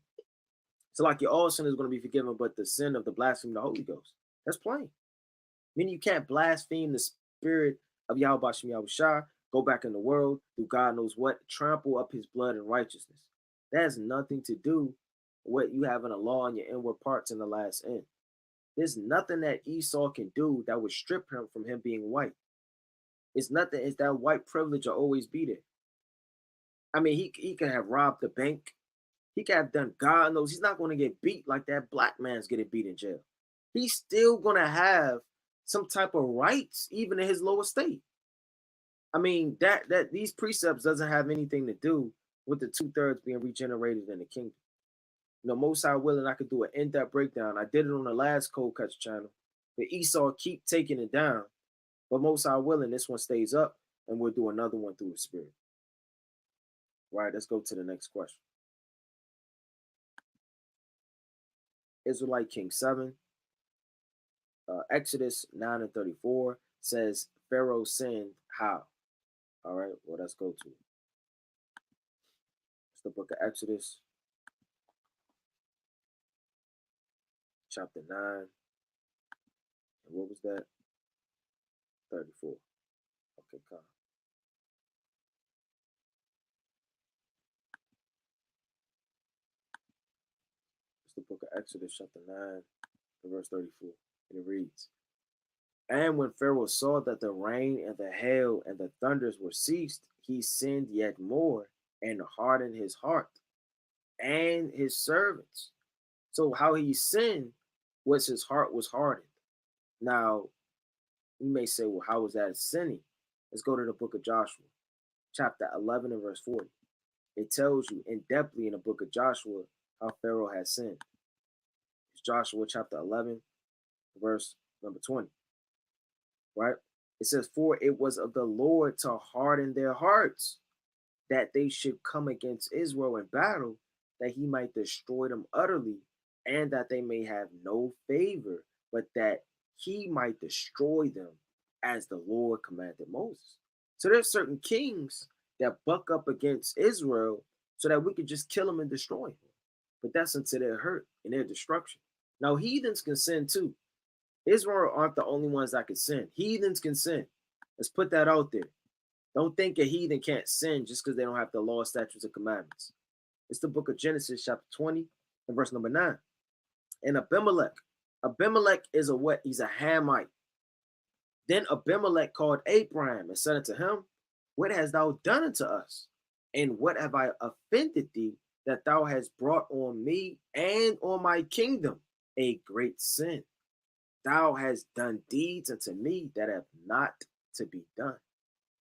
So like your all sin is going to be forgiven, but the sin of the blasphemy of the Holy Ghost, that's plain. Meaning you can't blaspheme the spirit of Yahweh Bashem Yahushua, go back in the world, do God knows what, trample up his blood and righteousness. That has nothing to do with what you have in a law in your inward parts in the last end. There's nothing that Esau can do that would strip him from him being white. It's nothing, it's that white privilege will always be there. I mean, he could have robbed the bank. He could have done God knows. He's not going to get beat like that black man's getting beat in jail. He's still going to have some type of rights, even in his lower state. I mean, that these precepts doesn't have anything to do with the 2/3 being regenerated in the kingdom. Most High willing, I could do an in-depth breakdown. I did it on the last Cold Cuts channel. But Esau keep taking it down. But most High willing, this one stays up, and we'll do another one through the Spirit. Right, let's go to the next question. Israelite King 7. Exodus 9 and 34 says, Pharaoh sinned how? All right, well, let's go to it. It's the book of Exodus, chapter 9. And what was that? 34. Okay, come. It's the book of Exodus, chapter 9, verse 34. And it reads, And when Pharaoh saw that the rain and the hail and the thunders were ceased, he sinned yet more and hardened his heart and his servants. So how he sinned was his heart was hardened. Now, you may say, well, how was that sinning? Let's go to the book of Joshua, chapter 11 and verse 40. It tells you in depthly in the book of Joshua how Pharaoh had sinned. It's Joshua chapter 11, verse number 20. Right? It says, For it was of the Lord to harden their hearts, that they should come against Israel in battle, that he might destroy them utterly, and that they may have no favor, but that he might destroy them as the Lord commanded Moses. So there's certain kings that buck up against Israel so that we could just kill them and destroy them. But that's until their hurt and their destruction. Now, heathens can sin too. Israel aren't the only ones that can sin. Heathens can sin. Let's put that out there. Don't think a heathen can't sin just because they don't have the law, statutes, and commandments. It's the book of Genesis, chapter 20, and verse number 9. And Abimelech is a what? He's a Hamite. Then Abimelech called Abraham and said unto him, What hast thou done unto us? And what have I offended thee, that thou hast brought on me and on my kingdom a great sin? Thou hast done deeds unto me that have not to be done.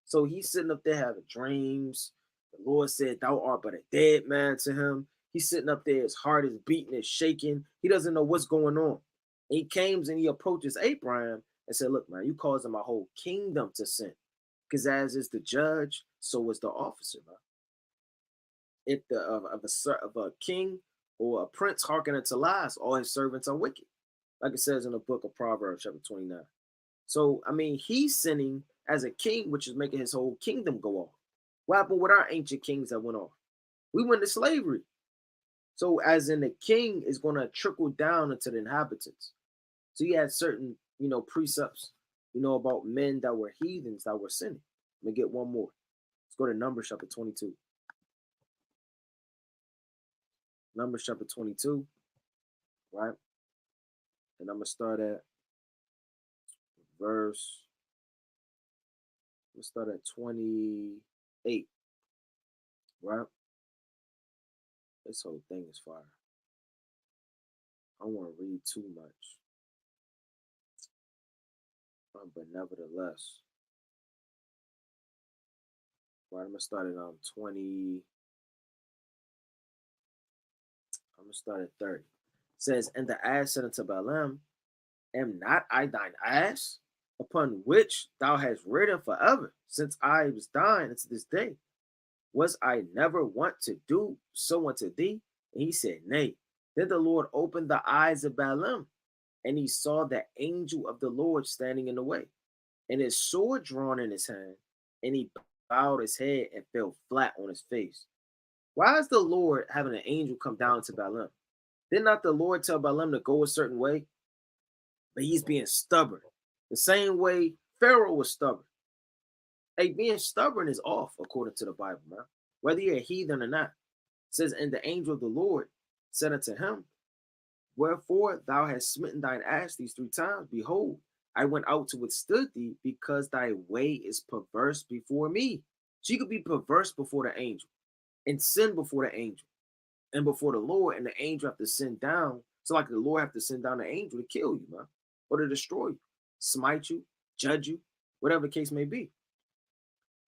So he's sitting up there having dreams. The Lord said, thou art but a dead man to him. He's sitting up there, his heart is beating, is shaking. He doesn't know what's going on. And he comes and he approaches Abraham and said, look, man, you causing my whole kingdom to sin. Because as is the judge, so is the officer, man. If the of a king or a prince hearken unto lies, all his servants are wicked. Like it says in the book of Proverbs, chapter 29. So, I mean, he's sinning as a king, which is making his whole kingdom go off. What happened with our ancient kings that went off? We went to slavery. So, as in the king is going to trickle down into the inhabitants. So, you had certain, precepts, about men that were heathens that were sinning. Let me get one more. Let's go to Numbers chapter 22. Numbers chapter 22, right? And I'm going to start at verse, let's start at 28, right? This whole thing is fire. I don't want to read too much. But nevertheless, right, I'm going to start at 20. I'm going to start at 30. It says, and the ass said unto Balaam, am not I thine ass, upon which thou hast ridden forever, since I was thine unto this day? Was I never wont to do so unto thee? And he said, nay. Then the Lord opened the eyes of Balaam, and he saw the angel of the Lord standing in the way, and his sword drawn in his hand, and he bowed his head and fell flat on his face. Why is the Lord having an angel come down to Balaam? Did not the Lord tell Balaam to go a certain way? But he's being stubborn. The same way Pharaoh was stubborn. Hey, being stubborn is off, according to the Bible, man. Whether you're a heathen or not. It says, and the angel of the Lord said unto him, wherefore thou hast smitten thine ass these 3 times? Behold, I went out to withstood thee, because thy way is perverse before me. So you could be perverse before the angel, and sin before the angel, and before the Lord, and the angel have to send down. So like the Lord have to send down the angel to kill you, man, or to destroy you, smite you, judge you, whatever the case may be.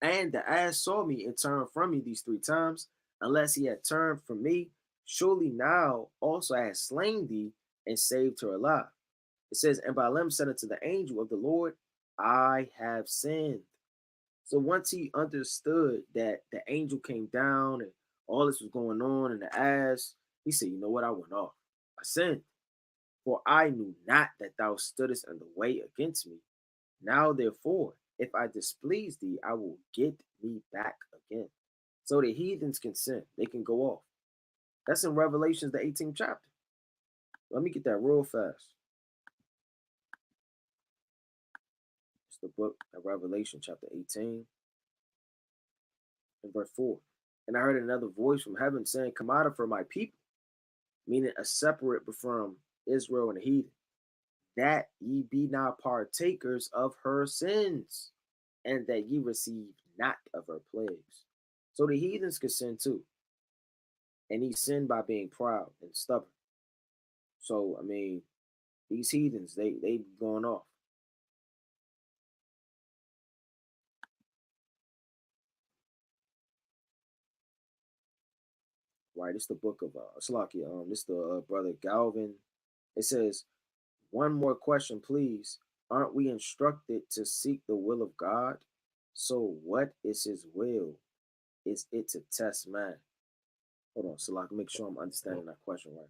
And the ass saw me and turned from me these 3 times. Unless he had turned from me, surely now also I had slain thee and saved her alive. It says, and Balaam said unto the angel of the Lord, I have sinned. So once he understood that the angel came down and all this was going on in the ass, he said, you know what? I went off. I sinned. For I knew not that thou stoodest in the way against me. Now, therefore, if I displease thee, I will get me back again. So the heathens can sin. They can go off. That's in Revelations, the 18th chapter. Let me get that real fast. It's the book of Revelation, chapter 18, and verse 4. And I heard another voice from heaven saying, come out of her, my people, meaning a separate from Israel and the heathen, that ye be not partakers of her sins, and that ye receive not of her plagues. So the heathens could sin too. And he sinned by being proud and stubborn. So, I mean, these heathens, they be going off. Right, it's the book of Salakia. This the brother Galvin. It says, one more question, please. Aren't we instructed to seek the will of God? So what is his will? Is it to test man? Hold on, Salak, make sure I'm understanding that question right.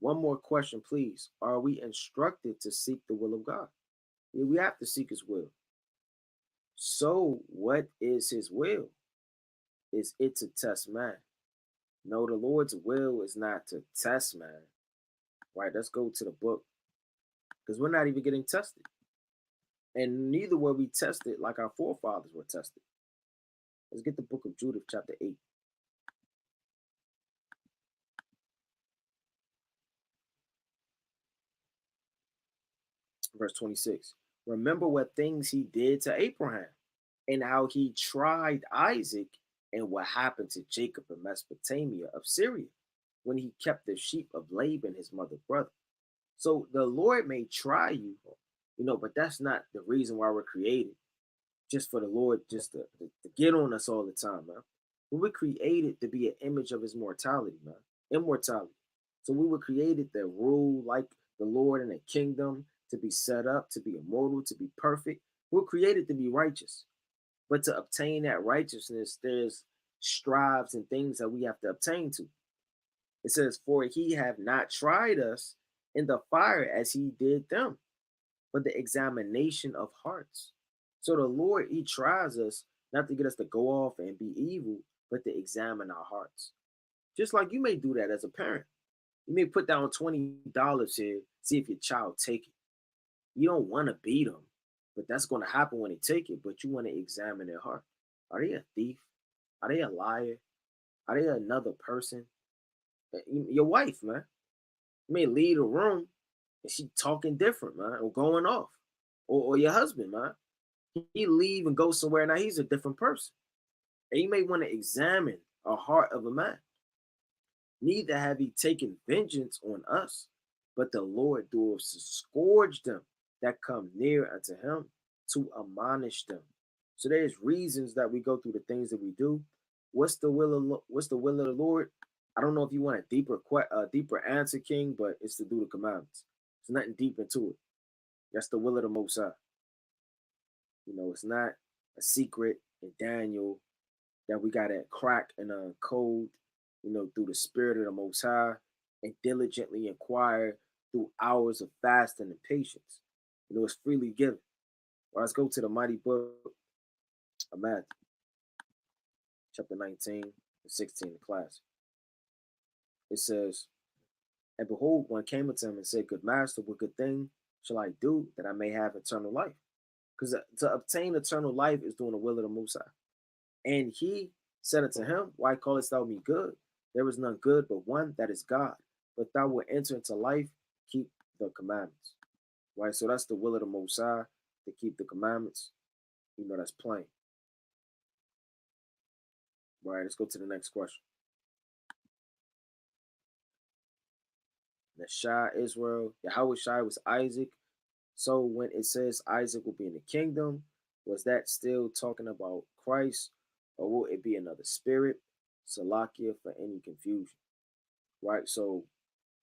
One more question, please. Are we instructed to seek the will of God? Yeah, we have to seek his will. So what is his will? Is it to test man? No, the Lord's will is not to test man. Right, let's go to the book. Because we're not even getting tested. And neither were we tested like our forefathers were tested. Let's get the book of Judith, chapter 8. Verse 26. Remember what things he did to Abraham, and how he tried Isaac, and what happened to Jacob in Mesopotamia of Syria when he kept the sheep of Laban, his mother's brother. So the Lord may try you, but that's not the reason why we're created. Just for the Lord just to get on us all the time, man. We were created to be an image of his mortality, man. Immortality. So we were created to rule like the Lord in a kingdom, to be set up, to be immortal, to be perfect. We're created to be righteous. But to obtain that righteousness, there's strives and things that we have to obtain to. It says, for he have not tried us in the fire as he did them, but the examination of hearts. So the Lord, he tries us not to get us to go off and be evil, but to examine our hearts. Just like you may do that as a parent. You may put down $20 here, see if your child take it. You don't want to beat them, but that's going to happen when they take it. But you want to examine their heart. Are they a thief? Are they a liar? Are they another person? Your wife, man. You may leave a room and she talking different, man, or going off. Or your husband, man. He leave and go somewhere. Now he's a different person. And you may want to examine a heart of a man. Neither have he taken vengeance on us, but the Lord doeth scourge them that come near unto him to admonish them. So there's reasons that we go through the things that we do. What's the will of the Lord? I don't know if you want a deeper answer, King, but it's to do the commandments. There's nothing deep into it. That's the will of the Most High. It's not a secret in Daniel that we got to crack and uncode, through the spirit of the Most High and diligently inquire through hours of fasting and patience. It's freely given. Well, let's go to the mighty book of Matthew, chapter 19 and 16, the class. It says, and behold, one came unto him and said, good master, what good thing shall I do that I may have eternal life? Because to obtain eternal life is doing the will of the Most High. And he said unto him, why callest thou me good? There is none good but one, that is God. But thou wilt enter into life, keep the commandments. Right? So that's the will of the Most High, to keep the commandments. That's plain. Right, let's go to the next question. The Shah Israel, Yahweh Shai was Isaac. So when it says Isaac will be in the kingdom, was that still talking about Christ, or will it be another spirit? Salakia for any confusion. Right? So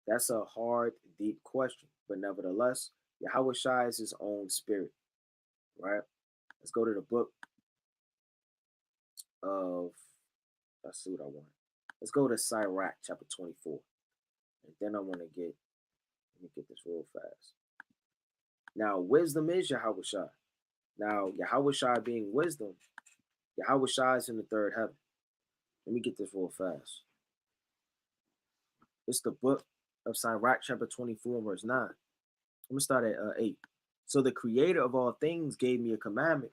that's a hard, deep question. But nevertheless, Yahweh Shai is his own spirit. Right? Let's go to the book of, let's see what I want. Let's go to Sirach chapter 24. And then let me get this real fast. Now, wisdom is Yahweh Shai. Now, Yahweh Shai being wisdom, Yahweh Shai is in the third heaven. Let me get this real fast. It's the book of Sirach, chapter 24, verse 9. I'm going to start at 8. So the creator of all things gave me a commandment,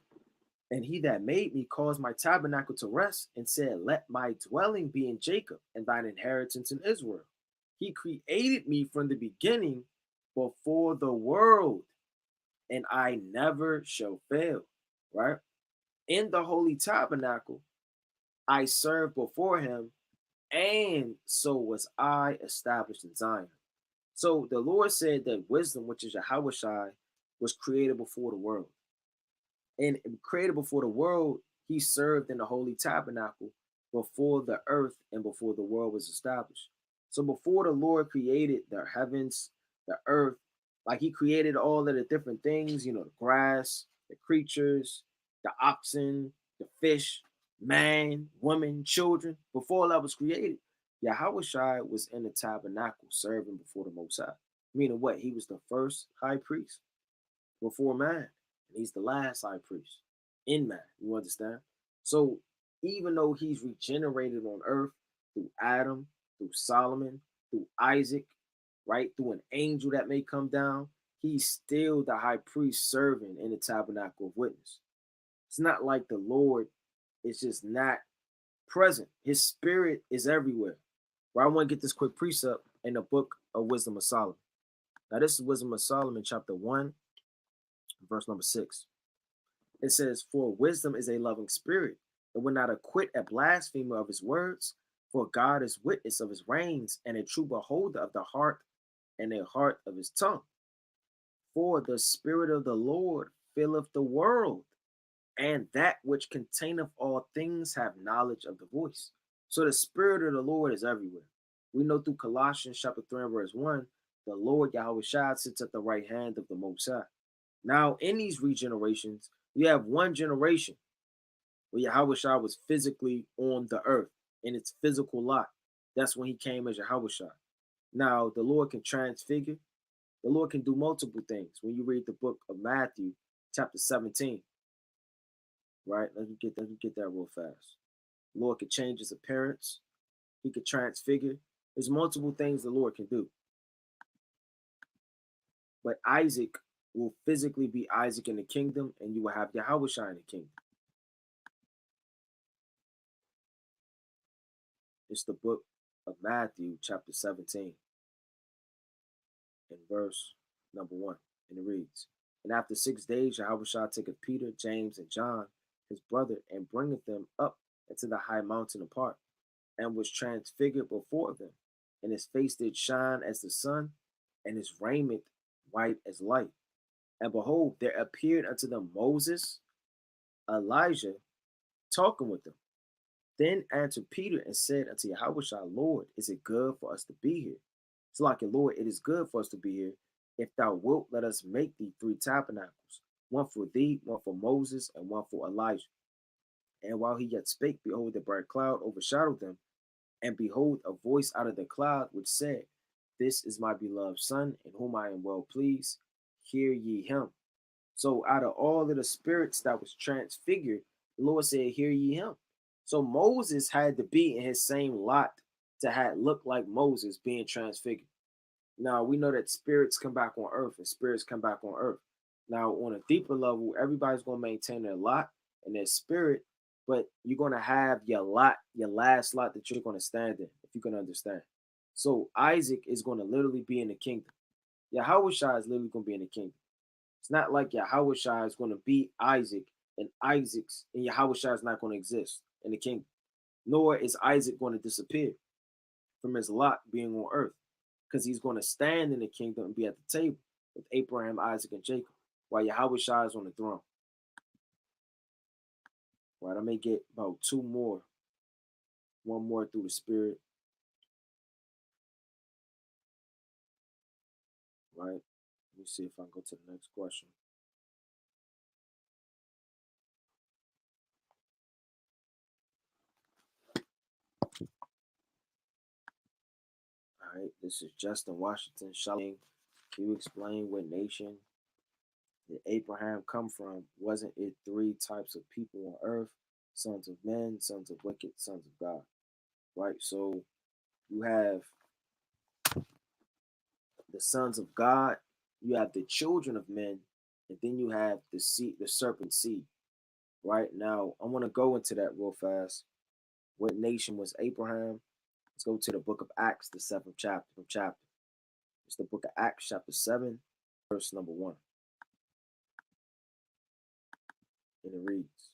and he that made me caused my tabernacle to rest, and said, let my dwelling be in Jacob, and thine inheritance in Israel. He created me from the beginning, before the world, and I never shall fail. Right? In the holy tabernacle, I served before him, and so was I established in Zion. So the Lord said that wisdom, which is Yahweh Shai, was created before the world. And created before the world, he served in the holy tabernacle before the earth and before the world was established. So before the Lord created the heavens, the earth, like he created all of the different things, the grass, the creatures, the oxen, the fish, man, woman, children, before all that was created, Yahweh Shai was in the tabernacle serving before the Most High. Meaning what? He was the first high priest before man. And he's the last high priest in man. You understand? So even though he's regenerated on earth through Adam, through Solomon, through Isaac, right, through an angel that may come down, he's still the high priest serving in the tabernacle of witness. It's not like the Lord is just not present. His spirit is everywhere. Well, I want to get this quick precept in the book of Wisdom of Solomon. Now, this is Wisdom of Solomon, chapter 1, verse number 6. It says, for wisdom is a loving spirit, and will not acquit a blasphemer of his words. For God is witness of his reigns, and a true beholder of the heart and a heart of his tongue. For the Spirit of the Lord filleth the world, and that which containeth all things have knowledge of the voice. So the Spirit of the Lord is everywhere. We know through Colossians chapter 3 and verse 1, the Lord Yahweh Shai sits at the right hand of the Most High. Now, in these regenerations, you have one generation where Yahweh Shai was physically on the earth in its physical lot. That's when he came as Yahweh Shai. Now, the Lord can transfigure. The Lord can do multiple things. When you read the book of Matthew, chapter 17, right? Let me get that real fast. The Lord can change his appearance. He could transfigure. There's multiple things the Lord can do. But Isaac will physically be Isaac in the kingdom, and you will have Yahweh Shai in the kingdom. It's the book of Matthew, chapter 17, in verse number 1. And it reads, And after 6 days, Yahweh Shai taketh Peter, James, and John, his brother, and bringeth them up into the high mountain apart, and was transfigured before them. And his face did shine as the sun, and his raiment white as light. And behold, there appeared unto them Moses, Elijah, talking with them. Then answered Peter and said unto Yahweh Shai, Lord, is it good for us to be here? It's like, Lord, it is good for us to be here. If thou wilt, let us make thee 3 tabernacles, one for thee, one for Moses, and one for Elijah. And while he yet spake, behold, the bright cloud overshadowed them. And behold, a voice out of the cloud which said, This is my beloved Son, in whom I am well pleased. Hear ye him. So out of all of the spirits that was transfigured, the Lord said, Hear ye him. So Moses had to be in his same lot to have look like Moses being transfigured. Now we know that spirits come back on earth and spirits come back on earth. Now on a deeper level, everybody's going to maintain their lot and their spirit, but you're going to have your lot, your last lot that you're going to stand in, if you can understand. So Isaac is going to literally be in the kingdom. Yahweh Shai is literally going to be in the kingdom. It's not like Yahweh Shai is going to be Isaac and Yahweh Shai is not going to exist in the kingdom. Nor is Isaac going to disappear from his lot being on earth, because he's going to stand in the kingdom and be at the table with Abraham, Isaac, and Jacob, while Yahweh Shai is on the throne. Right, I may get about 2 more. One more through the Spirit. Right. Let me see if I can go to the next question. All right. This is Justin Washington. Shalom. Can you explain what nation did Abraham come from? Wasn't it 3 types of people on earth? Sons of men, sons of wicked, sons of God. Right. So you have the sons of God, you have the children of men, and then you have the seed, the serpent seed. Right now, I want to go into that real fast. What nation was Abraham? Let's go to the book of Acts, the 7th chapter. It's the book of Acts, chapter 7, verse number 1. And it reads,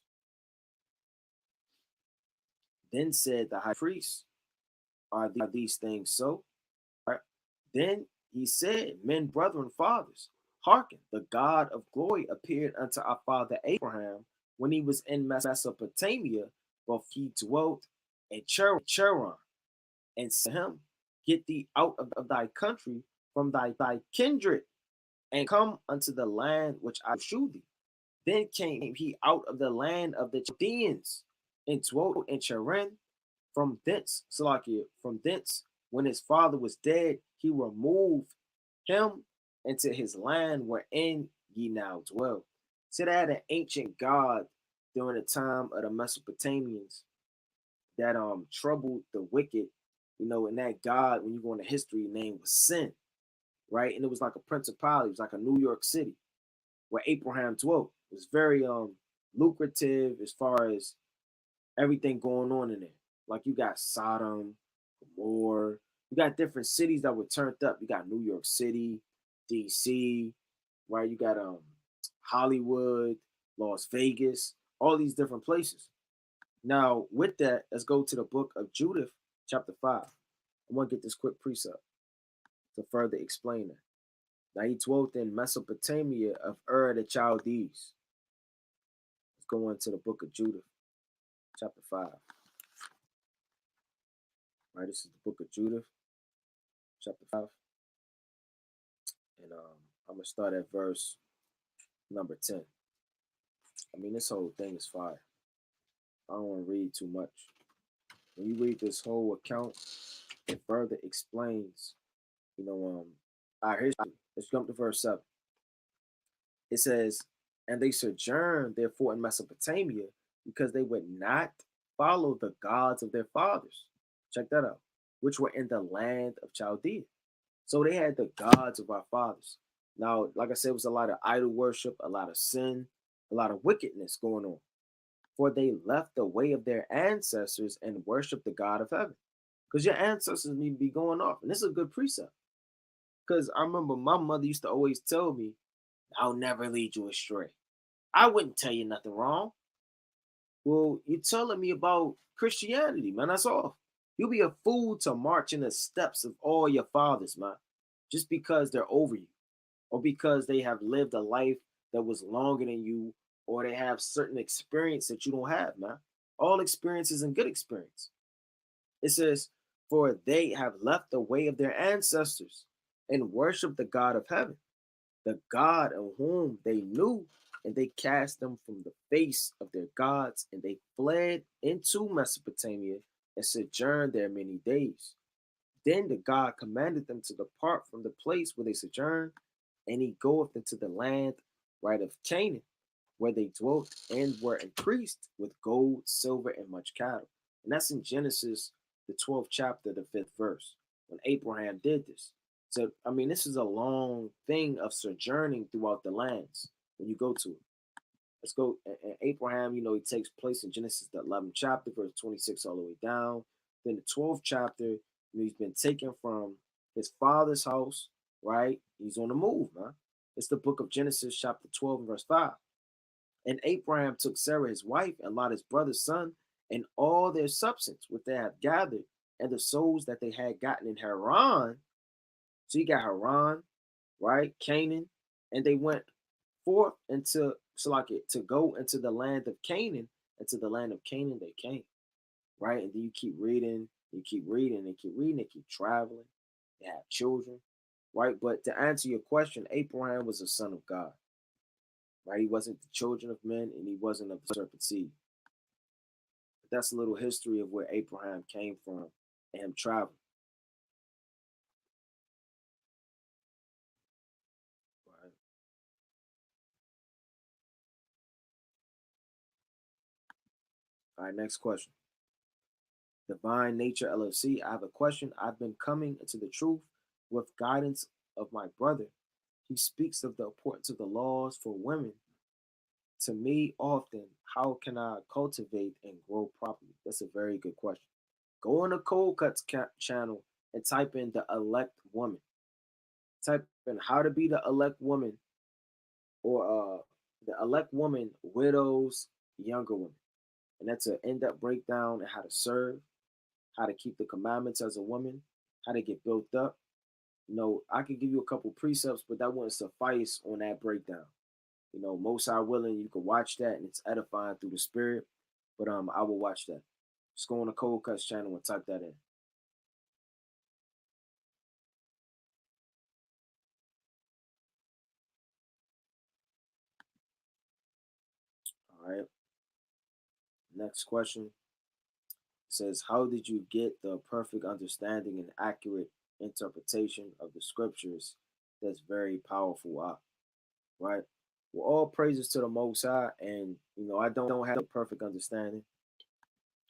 Then said the high priest, Are these things so? Right. Then he said, Men, brethren, fathers, hearken, the God of glory appeared unto our father Abraham when he was in Mesopotamia, but he dwelt in Charan, and said to him, Get thee out of thy country, from thy kindred, and come unto the land which I will shew thee. Then came he out of the land of the Chaldeans, and dwelt in Charan. From thence, from thence, when his father was dead, he removed him into his land wherein ye now dwell. So that an ancient god during the time of the Mesopotamians that troubled the wicked, and that god, when you go into history, name was Sin, right? And it was like a principality, it was like a New York City where Abraham dwelt. It was very lucrative as far as everything going on in there. Like you got Sodom, Gomorrah, you got different cities that were turned up. You got New York City, DC, right? You got Hollywood, Las Vegas, all these different places. Now, with that, let's go to the book of Judith, chapter 5. I want to get this quick precept to further explain it. Now, he dwelt in Mesopotamia of Ur the Chaldees. Let's go into the book of Judith, chapter 5. Right, this is the book of Judith, chapter 5. And I'm going to start at verse number 10. I mean, this whole thing is fire. I don't want to read too much. When you read this whole account, it further explains, all right, let's jump to verse 7. It says, and they sojourned therefore in Mesopotamia because they would not follow the gods of their fathers. Check that out, which were in the land of Chaldea. So they had the gods of our fathers. Now, like I said, it was a lot of idol worship, a lot of sin, a lot of wickedness going on. For they left the way of their ancestors and worshiped the God of heaven. Because your ancestors need to be going off. And this is a good precept. Because I remember my mother used to always tell me, I'll never lead you astray. I wouldn't tell you nothing wrong. Well, you're telling me about Christianity, man. That's all. You'll be a fool to march in the steps of all your fathers, man, just because they're over you or because they have lived a life that was longer than you or they have certain experience that you don't have, man. All experience is a good experience. It says, for they have left the way of their ancestors and worship the God of heaven, the God of whom they knew, and they cast them from the face of their gods, and they fled into Mesopotamia and sojourned there many days. Then the God commanded them to depart from the place where they sojourned, and he goeth into the land right of Canaan, where they dwelt and were increased with gold, silver, and much cattle. And that's in Genesis, the 12th chapter, the 5th verse, when Abraham did this. So, I mean, this is a long thing of sojourning throughout the lands when you go to it. Let's go. And Abraham, he takes place in Genesis, the 11th chapter, verse 26 all the way down. Then the 12th chapter, he's been taken from his father's house, right? He's on the move, man. It's the book of Genesis, chapter 12, and verse 5. And Abraham took Sarah his wife, and Lot his brother's son, and all their substance which they had gathered, and the souls that they had gotten in Haran. So you got Haran, right? Canaan, and they went forth into Salakia to go into the land of Canaan, and to the land of Canaan they came, right? And then you keep reading, and keep traveling, they have children, right? But to answer your question, Abraham was a son of God, right? He wasn't the children of men, and he wasn't of the serpent seed. But that's a little history of where Abraham came from and him traveling. Right. All right, next question. Divine Nature LLC. I have a question. I've been coming into the truth with guidance of my brother. He speaks of the importance of the laws for women. To me, often, how can I cultivate and grow properly? That's a very good question. Go on the Cold Cuts channel and type in the elect woman. Type in how to be the elect woman or the elect woman, widows, younger women. And that's an in-depth breakdown on how to serve, how to keep the commandments as a woman, how to get built up. I could give you a couple precepts, but that wouldn't suffice on that breakdown. Most are willing, you can watch that and it's edifying through the spirit. But I will watch that. Just go on the Cold Cuts channel and type that in. All right. Next question says, how did you get the perfect understanding and accurate interpretation of the scriptures? That's very powerful, right? Well, all praises to the Most High, and I don't have a perfect understanding.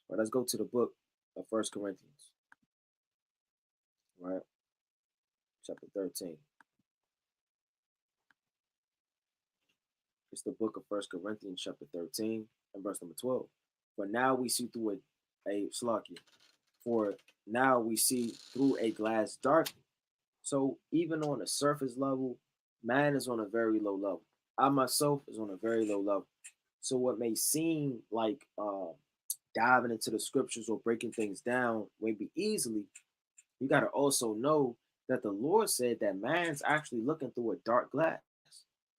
But let's go to the book of First Corinthians, right? Chapter 13. It's the book of First Corinthians, chapter 13, and verse number 12. For now we see through a slakia. For now we see through a glass darkly. So even on a surface level, man is on a very low level. I myself is on a very low level. So what may seem like diving into the scriptures or breaking things down maybe easily, you got to also know that the Lord said that man's actually looking through a dark glass.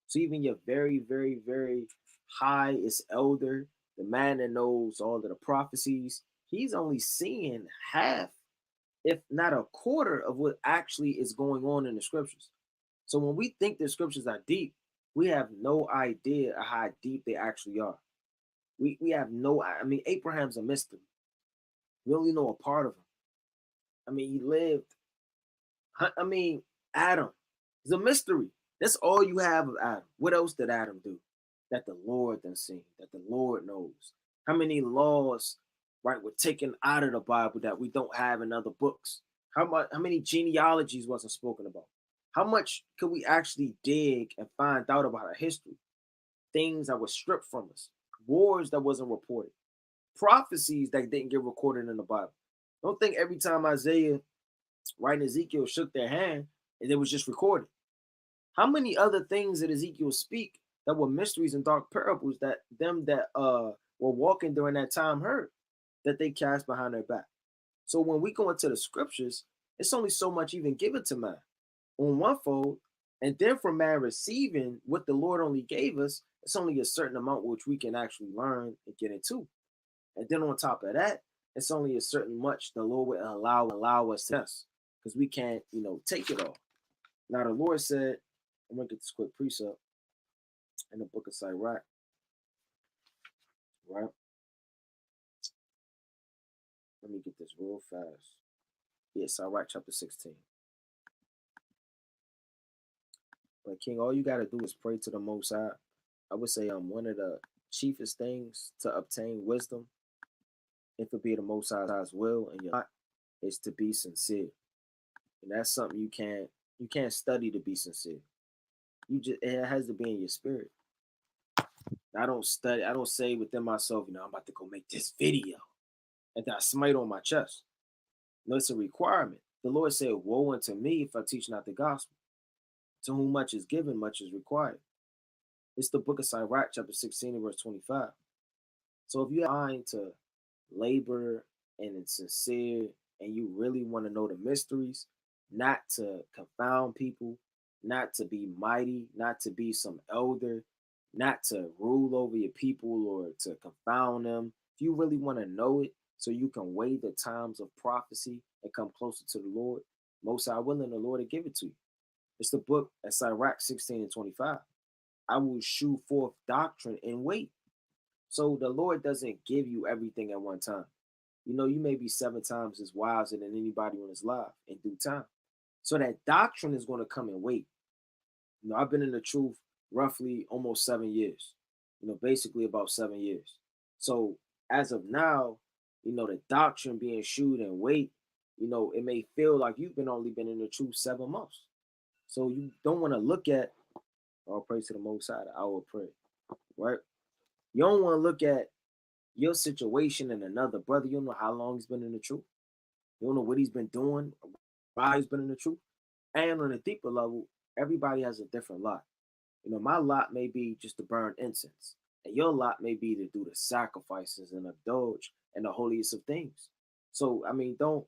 So even your very, very, very highest elder, the man that knows all of the prophecies, he's only seeing half, if not a quarter, of what actually is going on in the scriptures. So when we think the scriptures are deep, we have no idea how deep they actually are. We have no, I mean, Abraham's a mystery. We only know a part of him. I mean, he lived, I mean, Adam is a mystery. That's all you have of Adam. What else did Adam do that the Lord done seen, that the Lord knows? How many laws, right, were taken out of the Bible that we don't have in other books? How many genealogies wasn't spoken about? How much could we actually dig and find out about our history? Things that were stripped from us, wars that wasn't reported, prophecies that didn't get recorded in the Bible. Don't think every time Isaiah, right, and Ezekiel shook their hand and it was just recorded. How many other things did Ezekiel speak that were mysteries and dark parables that them that were walking during that time heard, that they cast behind their back? So when we go into the scriptures, it's only so much even given to man on one fold, and then from man receiving what the Lord only gave us, it's only a certain amount which we can actually learn and get into. And then on top of that, it's only a certain much the Lord will allow us to test, because we can't, take it all. Now the Lord said, I'm gonna get this quick precept in the book of Sirach, right? Let me get this real fast. Yeah, Sirach chapter 16. But King, all you gotta do is pray to the Most High. I would say one of the chiefest things to obtain wisdom, if it be the Most High's will and your life, is to be sincere. And that's something you can't study to be sincere. It has to be in your spirit. I don't say within myself, I'm about to go make this video and then I smite on my chest. No, it's a requirement. The Lord said, woe unto me if I teach not the gospel. To whom much is given, much is required. It's the book of Sirach, chapter 16, and verse 25. So if you have mind to labor and it's sincere and you really want to know the mysteries, not to confound people, not to be mighty, not to be some elder, not to rule over your people or to confound them. If you really want to know it so you can weigh the times of prophecy and come closer to the Lord, most High willing, the Lord to give it to you. It's the book at Sirach 16 and 25. I will shew forth doctrine and wait. So the Lord doesn't give you everything at one time. You may be 7 times as wiser than anybody on this live in due time. So that doctrine is going to come and wait. I've been in the truth roughly almost 7 years. Basically about 7 years. So as of now, the doctrine being shewed and wait, it may feel like you've only been in the truth 7 months. So you don't want to look at, all praise to the Most High, the hour of prayer, right? You don't want to look at your situation and another brother. You don't know how long he's been in the truth. You don't know what he's been doing, why he's been in the truth. And on a deeper level, everybody has a different lot. My lot may be just to burn incense, and your lot may be to do the sacrifices and indulge in the holiest of things. So, don't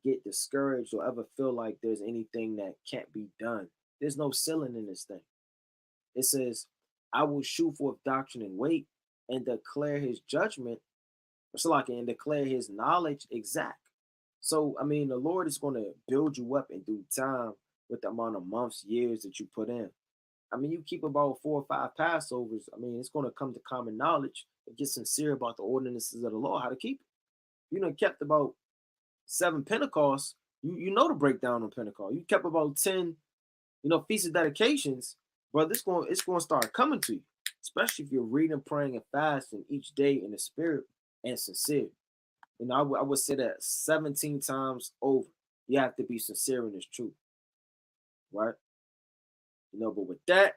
get discouraged or ever feel like there's anything that can't be done. There's no ceiling in this thing. It says, I will shew forth doctrine and wait and declare his judgment, and declare his knowledge exact. So, the Lord is going to build you up in due time with the amount of months, years that you put in. You keep about 4 or 5 Passovers. It's going to come to common knowledge and get sincere about the ordinances of the law, how to keep it. Kept about 7 Pentecosts. You know the breakdown on Pentecost. You kept about 10, feast of dedications, but it's going to start coming to you, especially if you're reading, praying, and fasting each day in the spirit and sincere. I would say that 17 times over, you have to be sincere in this truth, right? But with that,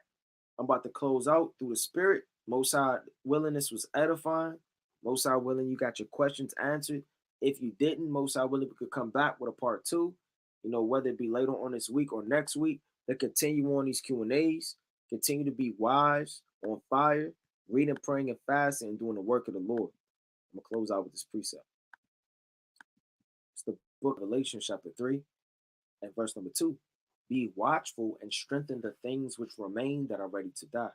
I'm about to close out through the spirit. Most High willing, this was edifying. Most High willing, you got your questions answered. If you didn't, most High willing, we could come back with a part 2. Whether it be later on this week or next week, to continue on these Q&As, continue to be wise, on fire, reading, praying, and fasting, and doing the work of the Lord. I'm going to close out with this precept. It's the book of Galatians, chapter 3, and verse number 2. Be watchful and strengthen the things which remain that are ready to die.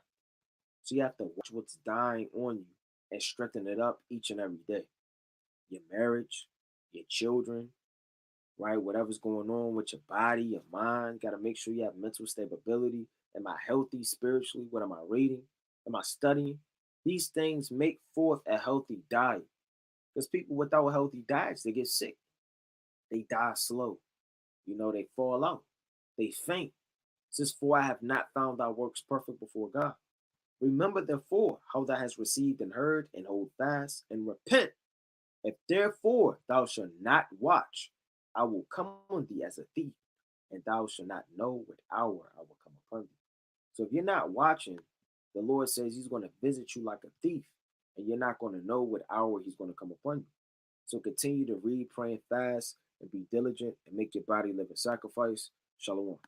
So you have to watch what's dying on you and strengthen it up each and every day. Your marriage, your children, right? Whatever's going on with your body, your mind, got to make sure you have mental stability. Am I healthy spiritually? What am I reading? Am I studying? These things make forth a healthy diet. Because people without healthy diets, they get sick. They die slow. They fall out. They faint. Since for I have not found thy works perfect before God. Remember therefore how thou hast received and heard, and hold fast and repent. If therefore thou shalt not watch, I will come on thee as a thief, and thou shalt not know what hour I will come upon thee. So if you're not watching, the Lord says he's going to visit you like a thief, and you're not going to know what hour he's going to come upon you. So continue to read, pray, and fast, and be diligent, and make your body live in sacrifice. Shalom.